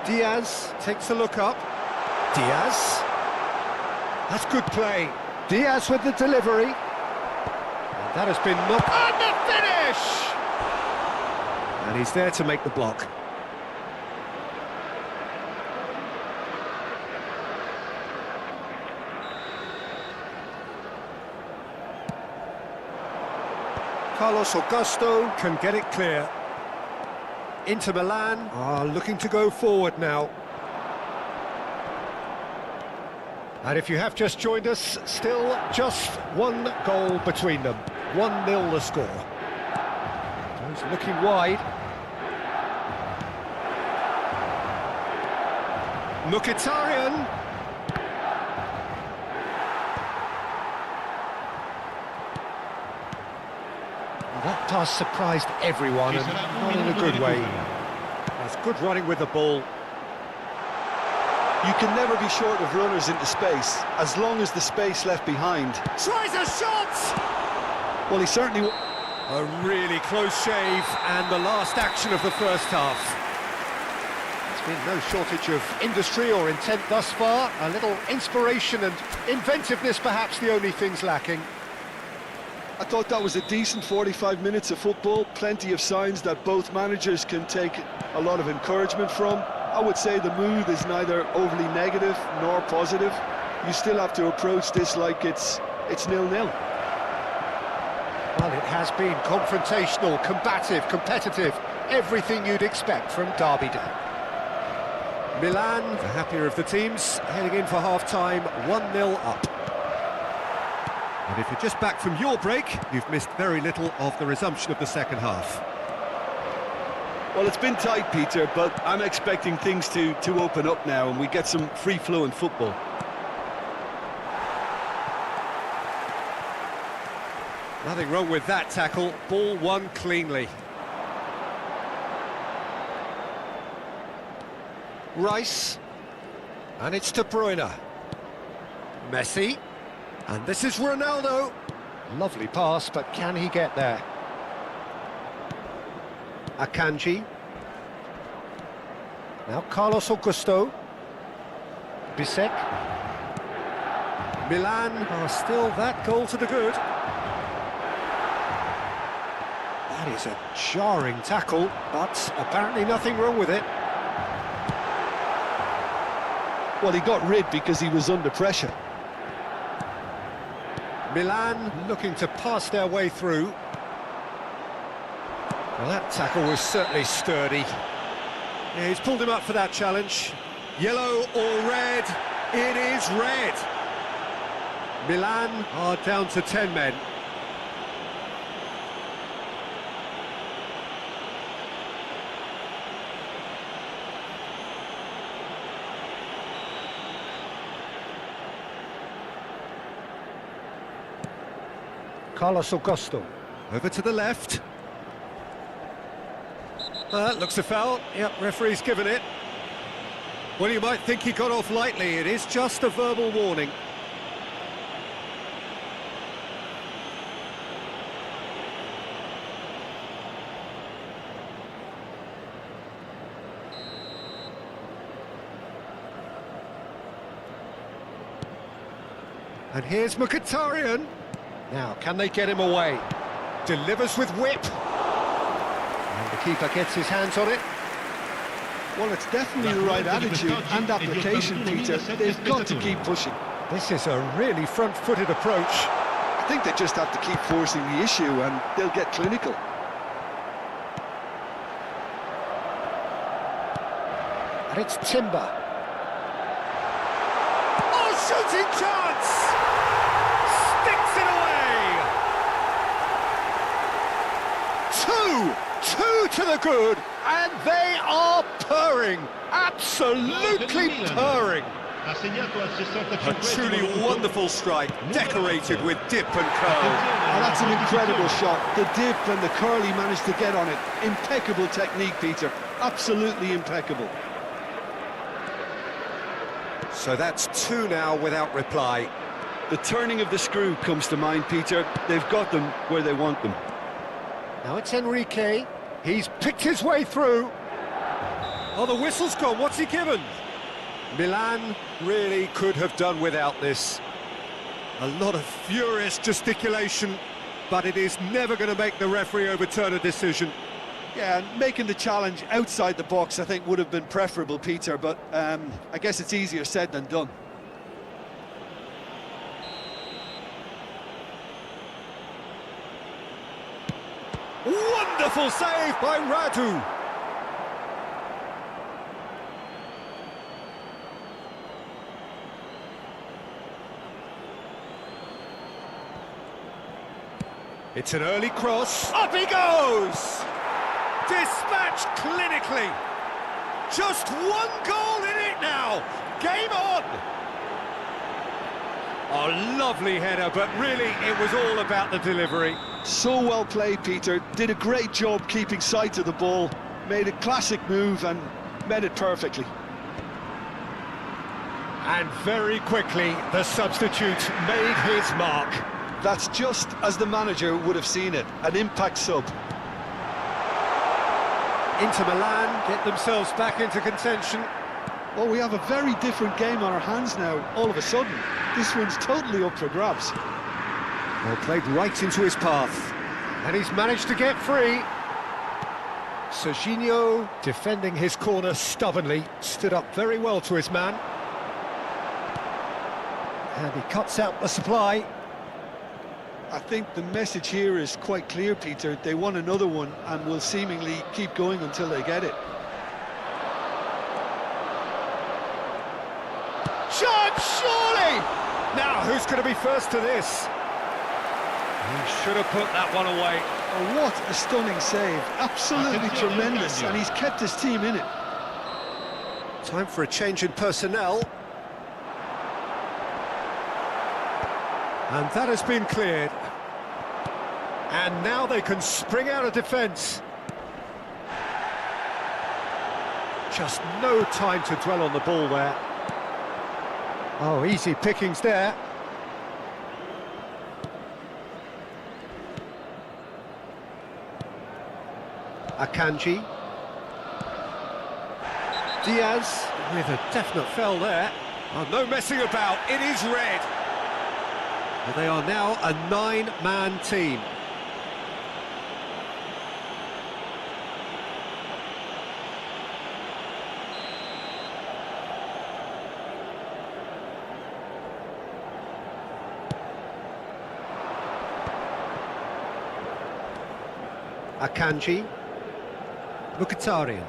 Diaz takes a look up. Diaz. That's good play. Diaz with the delivery. And that has been knocked. And the finish! And he's there to make the block. Carlos Augusto can get it clear. Inter Milan are looking to go forward now. And if you have just joined us, still just one goal between them. 1-0 the score. He's looking wide. Mkhitaryan. That pass surprised everyone, and not in a good way. That's good running with the ball. You can never be short of runners into space, as long as the space left behind. Tries a shot! Well, he certainly... A really close shave, and the last action of the first half. There's been no shortage of industry or intent thus far. A little inspiration and inventiveness, perhaps the only things lacking. I thought that was a decent 45 minutes of football. Plenty of signs that both managers can take a lot of encouragement from. I would say the mood is neither overly negative nor positive. You still have to approach this like it's 0-0. Well, it has been confrontational, combative, competitive, everything you'd expect from Derby Day. Milan, the happier of the teams, heading in for half-time, 1-0 up. And if you're just back from your break, you've missed very little of the resumption of the second half. Well, it's been tight, Peter, but I'm expecting things to open up now and we get some free-flowing football. Nothing wrong with that tackle, ball won cleanly. Rice, and it's De Bruyne. Messi, and this is Ronaldo. Lovely pass, but can he get there? Akanji. Now Carlos Augusto. Bisek. Milan are still that goal to the good. That is a jarring tackle, but apparently nothing wrong with it. Well, he got rid because he was under pressure. Milan looking to pass their way through. Well, that tackle was certainly sturdy. Yeah, he's pulled him up for that challenge. Yellow or red? It is red. Milan are down to 10 men. Carlos Augusto. Over to the left. Looks a foul. Yep, referee's given it. Well, you might think he got off lightly. It is just a verbal warning. And here's Mkhitaryan. Now, can they get him away? Delivers with whip. And the keeper gets his hands on it. Well, it's definitely the right attitude and application, Peter. They've got to keep pushing. This is a really front-footed approach. I think they just have to keep forcing the issue and they'll get clinical. And it's Timber. Oh, shooting chance! Sticks it away! Two to the good, and they are purring, absolutely purring. A truly wonderful strike, decorated with dip and curl. Oh, that's an incredible shot. The dip and the curl he managed to get on it. Impeccable technique, Peter. Absolutely impeccable. So that's two now without reply. The turning of the screw comes to mind, Peter. They've got them where they want them. Now it's Enrique. He's picked his way through. Oh, the whistle's gone. What's he given? Milan really could have done without this. A lot of furious gesticulation, but it is never going to make the referee overturn a decision. Yeah, and making the challenge outside the box, I think, would have been preferable, Peter, but I guess it's easier said than done. Wonderful save by Radu. It's an early cross. Up he goes! Dispatched clinically. Just one goal in it now. Game on. A lovely header, but really it was all about the delivery. So well played, Peter. Did a great job keeping sight of the ball. Made a classic move and met it perfectly. And very quickly, the substitute made his mark. That's just as the manager would have seen it. An impact sub. Inter Milan get themselves back into contention. Well, we have a very different game on our hands now, all of a sudden. This one's totally up for grabs. Well, played right into his path. And he's managed to get free. Serginho, defending his corner stubbornly, stood up very well to his man. And he cuts out the supply. I think the message here is quite clear, Peter. They want another one and will seemingly keep going until they get it. Shot, surely! Now, who's going to be first to this? He should have put that one away. Oh, what a stunning save. Absolutely tremendous, and he's kept his team in it. Time for a change in personnel. And that has been cleared. And now they can spring out of defence. Just no time to dwell on the ball there. Oh, easy pickings there. Akanji. Diaz with a definite foul there. Oh, no messing about, it is red. Well, they are now a 9-man team. Akanji, Mkhitaryan.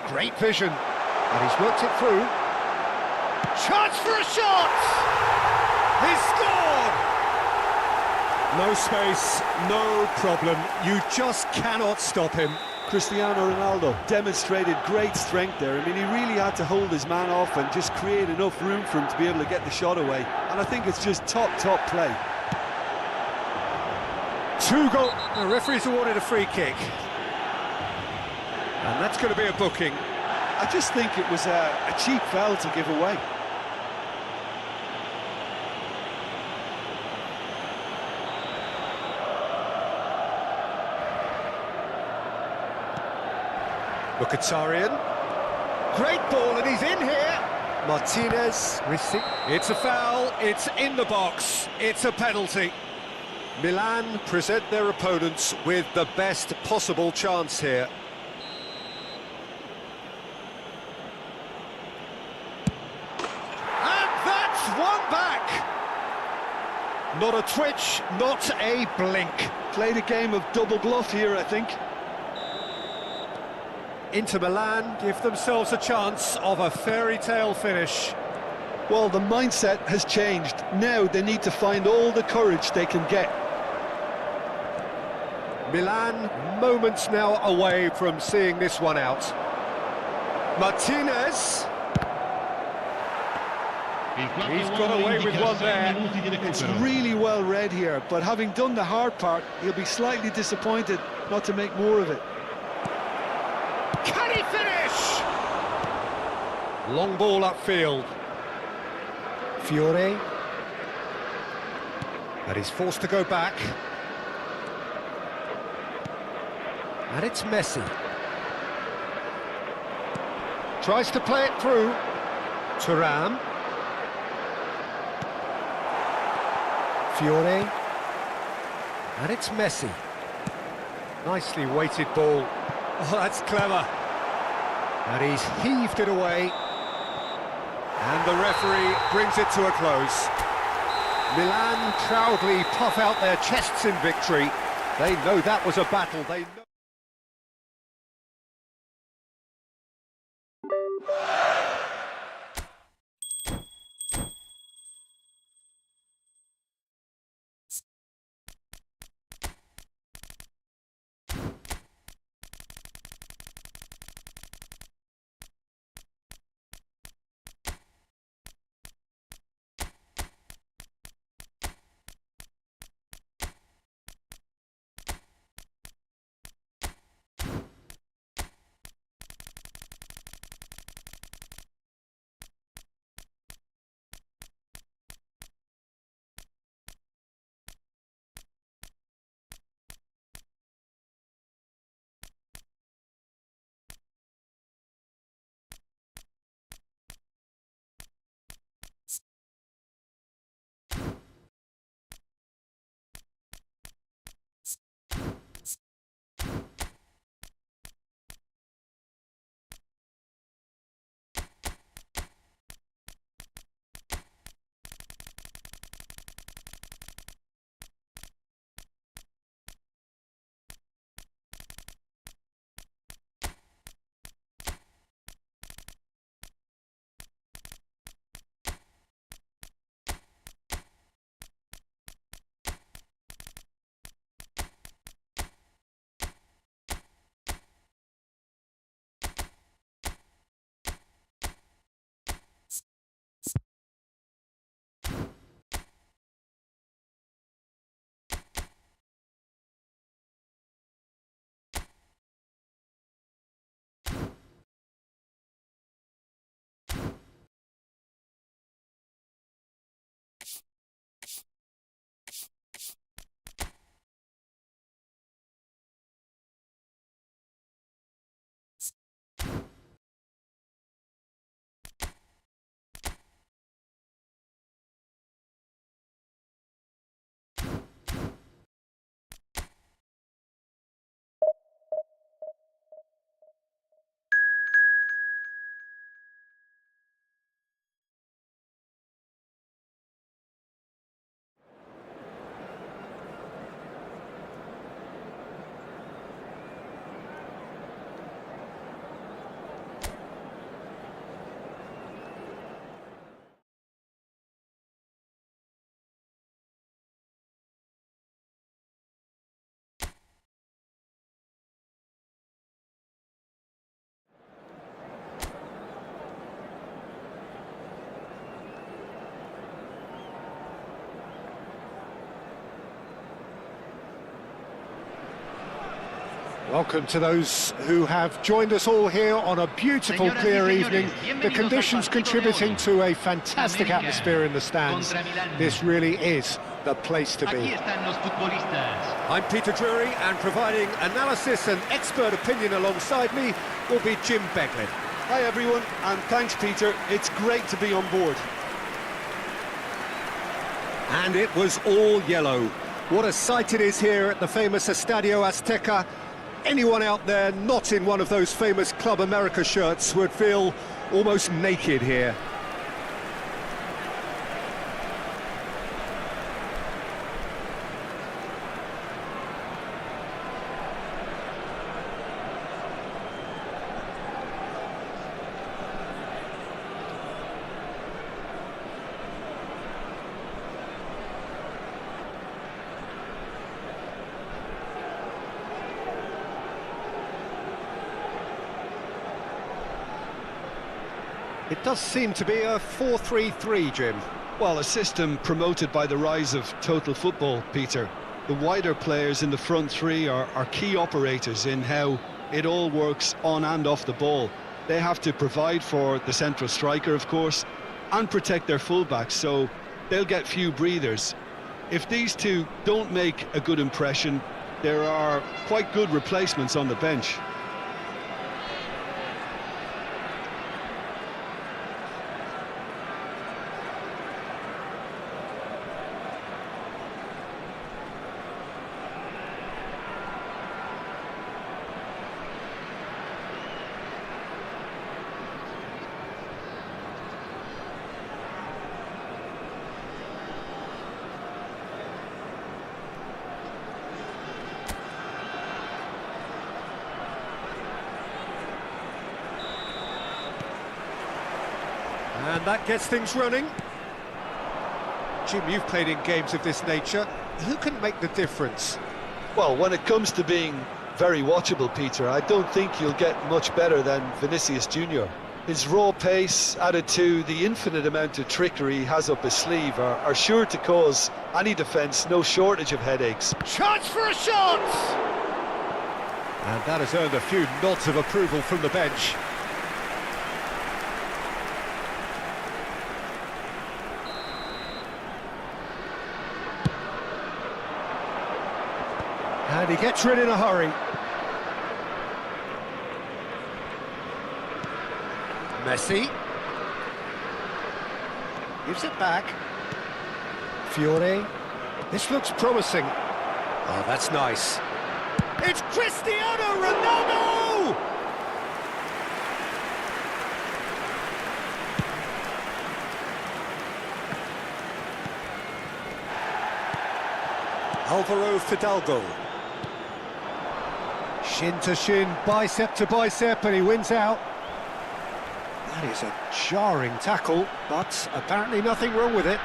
Great vision, and he's worked it through. Chance for a shot! He's scored! No space, no problem. You just cannot stop him. Cristiano Ronaldo demonstrated great strength there. I mean, he really had to hold his man off and just create enough room for him to be able to get the shot away. And I think it's just top play. 2 goals. The referee's awarded a free kick. And that's going to be a booking. I just think it was a cheap foul to give away. Mkhitaryan. Great ball, and he's in here. Martinez. It's a foul, it's in the box, it's a penalty. Milan present their opponents with the best possible chance here. And that's one back! Not a twitch, not a blink. Played a game of double bluff here, I think. Inter Milan give themselves a chance of a fairy tale finish. Well, the mindset has changed. Now they need to find all the courage they can get. Milan moments now away from seeing this one out. Martinez. He's got away with one there. It's really well read here, but having done the hard part, he'll be slightly disappointed not to make more of it. Can he finish? Long ball upfield. Fiore. And he's forced to go back. And it's Messi. Tries to play it through. Thuram. Fiore. And it's Messi. Nicely weighted ball. Oh, that's clever. And he's heaved it away. And the referee brings it to a close. Milan proudly puff out their chests in victory. They know that was a battle. They know Welcome to those who have joined us all here on a beautiful, Señoras y clear señores, evening. The bienvenidos conditions al partido contributing de to hoy. a fantastic América atmosphere in the stands. contra Milán. This really is the place to Aquí be. están los futbolistas. I'm Peter Drury, and providing analysis and expert opinion alongside me will be Jim Beglin. Hi everyone, and thanks Peter, it's great to be on board. And it was all yellow. What a sight it is here at the famous Estadio Azteca. Anyone out there not in one of those famous Club America shirts would feel almost naked here. It does seem to be a 4-3-3, Jim. Well, a system promoted by the rise of total football, Peter. The wider players in the front three are key operators in how it all works on and off the ball. They have to provide for the central striker, of course, and protect their fullbacks, so they'll get few breathers. If these two don't make a good impression, there are quite good replacements on the bench. And that gets things running. Jim, you've played in games of this nature. Who can make the difference? Well, when it comes to being very watchable, Peter, I don't think you'll get much better than Vinicius Junior. His raw pace, added to the infinite amount of trickery he has up his sleeve, are sure to cause any defence no shortage of headaches. Chance for a shot! And that has earned a few nods of approval from the bench. And he gets rid in a hurry. Messi. Gives it back. Fiore. This looks promising. Oh, that's nice. It's Cristiano Ronaldo! Alvaro Fidalgo. Shin to shin, bicep to bicep, and he wins out. That is a jarring tackle, but apparently nothing wrong with it.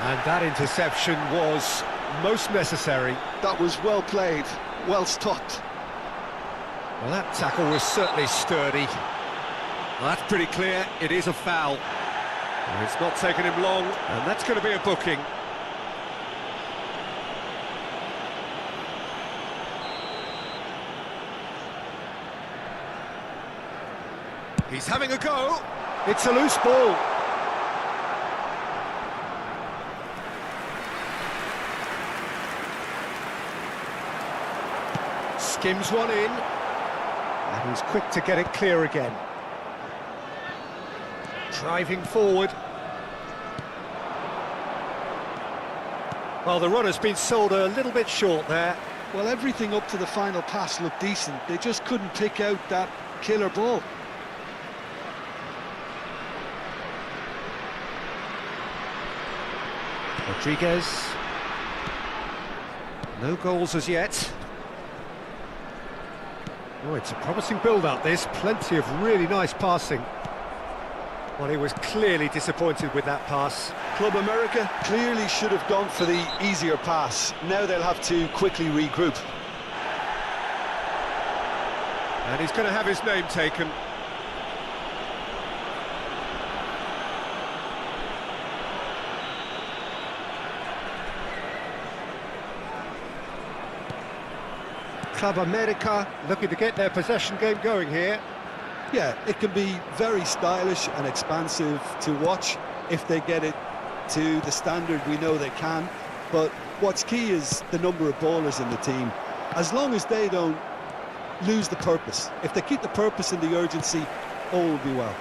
And that interception was most necessary. That was well played, well stopped. Well, that tackle was certainly sturdy. Well, that's pretty clear, it is a foul. And it's not taken him long, and that's going to be a booking. He's having a go. It's a loose ball. Skims one in. And he's quick to get it clear again. Driving forward. Well, the runner's been sold a little bit short there. Well, everything up to the final pass looked decent. They just couldn't pick out that killer ball. Rodriguez. No goals as yet. Oh, it's a promising build-up, this. Plenty of really nice passing. Well, he was clearly disappointed with that pass. Club America clearly should have gone for the easier pass. Now they'll have to quickly regroup. And he's going to have his name taken. Club America looking to get their possession game going here. Yeah, it can be very stylish and expansive to watch if they get it to the standard we know they can. But what's key is the number of ballers in the team. As long as they don't lose the purpose, if they keep the purpose and the urgency, all will be well.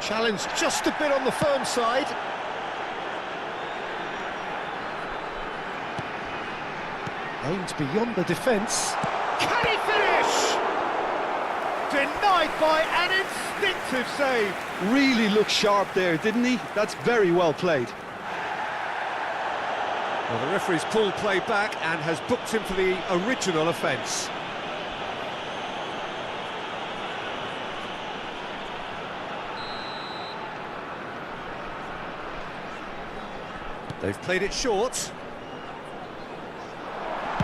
Challenge just a bit on the firm side. Aimed beyond the defence. Can he finish? Denied by an instinctive save. Really looked sharp there, didn't he? That's very well played. Well, the referee's pulled play back and has booked him for the original offence. They've played it short.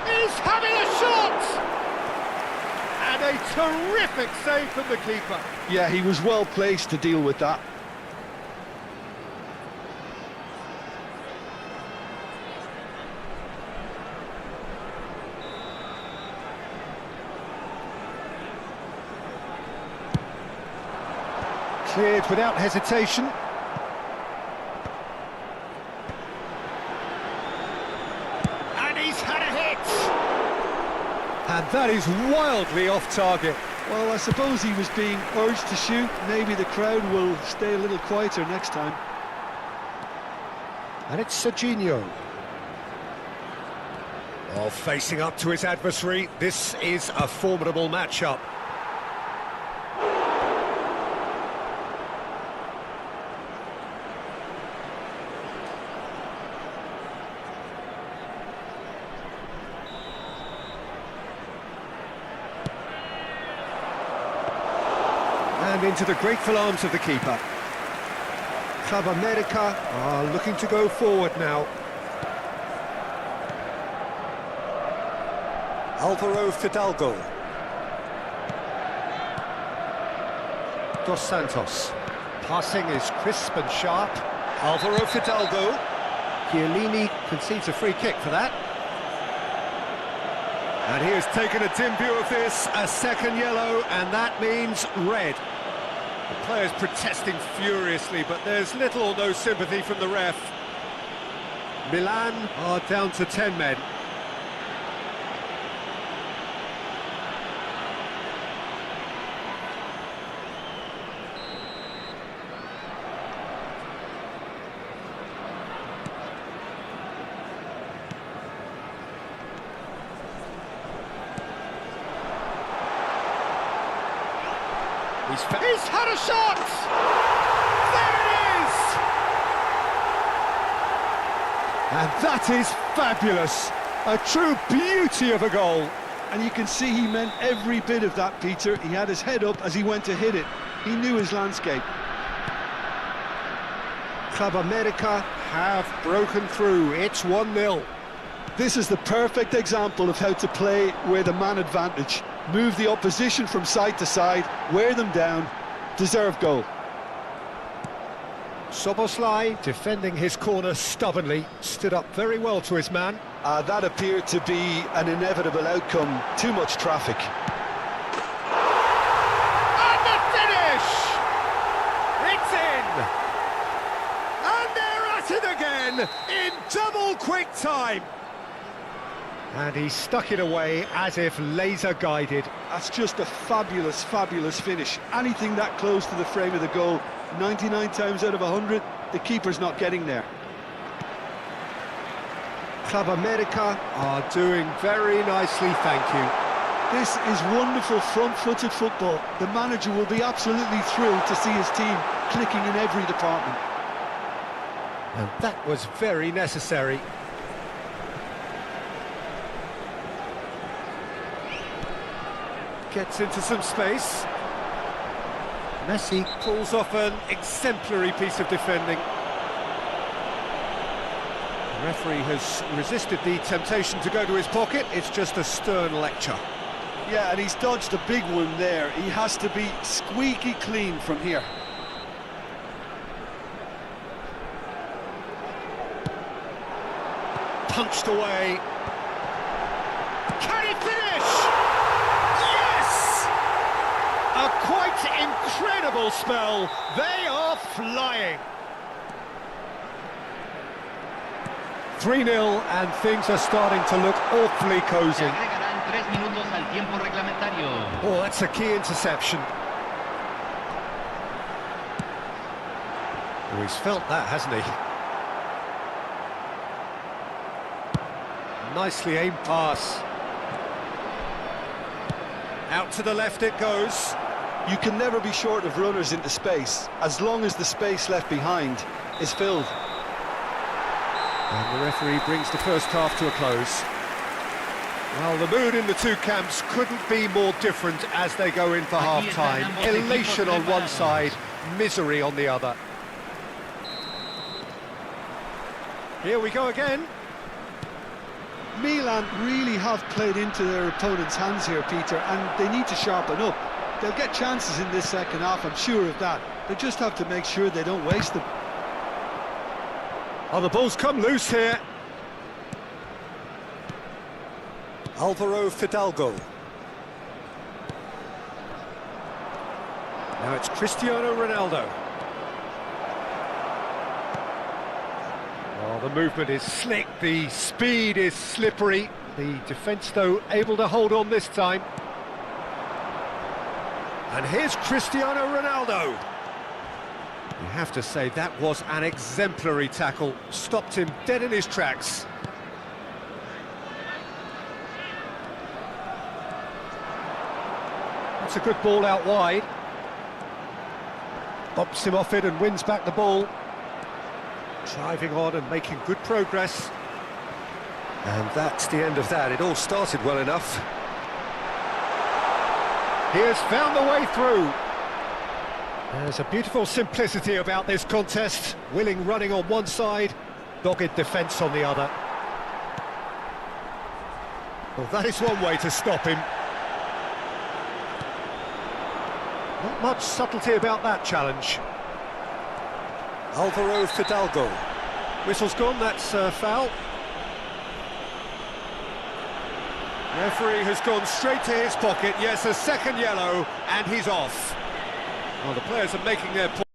He's having a shot! And a terrific save from the keeper. Yeah, he was well placed to deal with that. Cleared without hesitation. And he's had a hit! And that is wildly off target. Well, I suppose he was being urged to shoot. Maybe the crowd will stay a little quieter next time. And it's Serginho. Oh, facing up to his adversary, this is a formidable matchup. And into the grateful arms of the keeper. Club America are looking to go forward now. Alvaro Fidalgo. Dos Santos. Passing is crisp and sharp. Alvaro Fidalgo. Chiellini concedes a free kick for that. And he has taken a dim view of this, a second yellow, and that means red. The players protesting furiously, but there's little or no sympathy from the ref. Milan are down to 10 men. He's had a shot! There it is! And that is fabulous. A true beauty of a goal. And you can see he meant every bit of that, Peter. He had his head up as he went to hit it. He knew his landscape. Club America have broken through. It's 1-0. This is the perfect example of how to play with a man advantage. Move the opposition from side to side, wear them down, deserve goal. Szoboszlai, defending his corner stubbornly, stood up very well to his man. That appeared to be an inevitable outcome. Too much traffic. And the finish! It's in! And they're at it again in double quick time. And he stuck it away as if laser-guided. That's just a fabulous, fabulous finish. Anything that close to the frame of the goal, 99 times out of 100, the keeper's not getting there. Club America are doing very nicely, thank you. This is wonderful front-footed football. The manager will be absolutely thrilled to see his team clicking in every department. And that was very necessary. Gets into some space. Messi pulls off an exemplary piece of defending. The referee has resisted the temptation to go to his pocket. It's just a stern lecture. Yeah, and he's dodged a big one there. He has to be squeaky clean from here. punched away. Can he finish? Yes! A quite incredible spell. They are flying. 3-0 and things are starting to look awfully cosy. Agregarán 3 minutos al tiempo reglamentario. Oh, that's a key interception. Oh, he's felt that, hasn't he? Nicely aimed pass. Out to the left it goes. You can never be short of runners into space, as long as the space left behind is filled. And the referee brings the first half to a close. Well, the mood in the two camps couldn't be more different as they go in for half-time. Elation on one side, misery on the other. Here we go again. Milan really have played into their opponent's hands here, Peter, and they need to sharpen up. They'll get chances in this second half, I'm sure of that. They just have to make sure they don't waste them. Oh, the ball's come loose here. Alvaro Fidalgo. Now it's Cristiano Ronaldo. Oh, the movement is slick, the speed is slippery. The defence, though, able to hold on this time. And here's Cristiano Ronaldo. You have to say that was an exemplary tackle, stopped him dead in his tracks. That's a good ball out wide. Bops him off it and wins back the ball. Driving on and making good progress. And that's the end of that. It all started well enough. He has found the way through. There's a beautiful simplicity about this contest. Willing running on one side, dogged defence on the other. Well, that is one way to stop him. Not much subtlety about that challenge. Alvaro Fidalgo. Whistle's gone, that's foul. Referee has gone straight to his pocket. Yes, a second yellow, and he's off. Well, the players are making their point.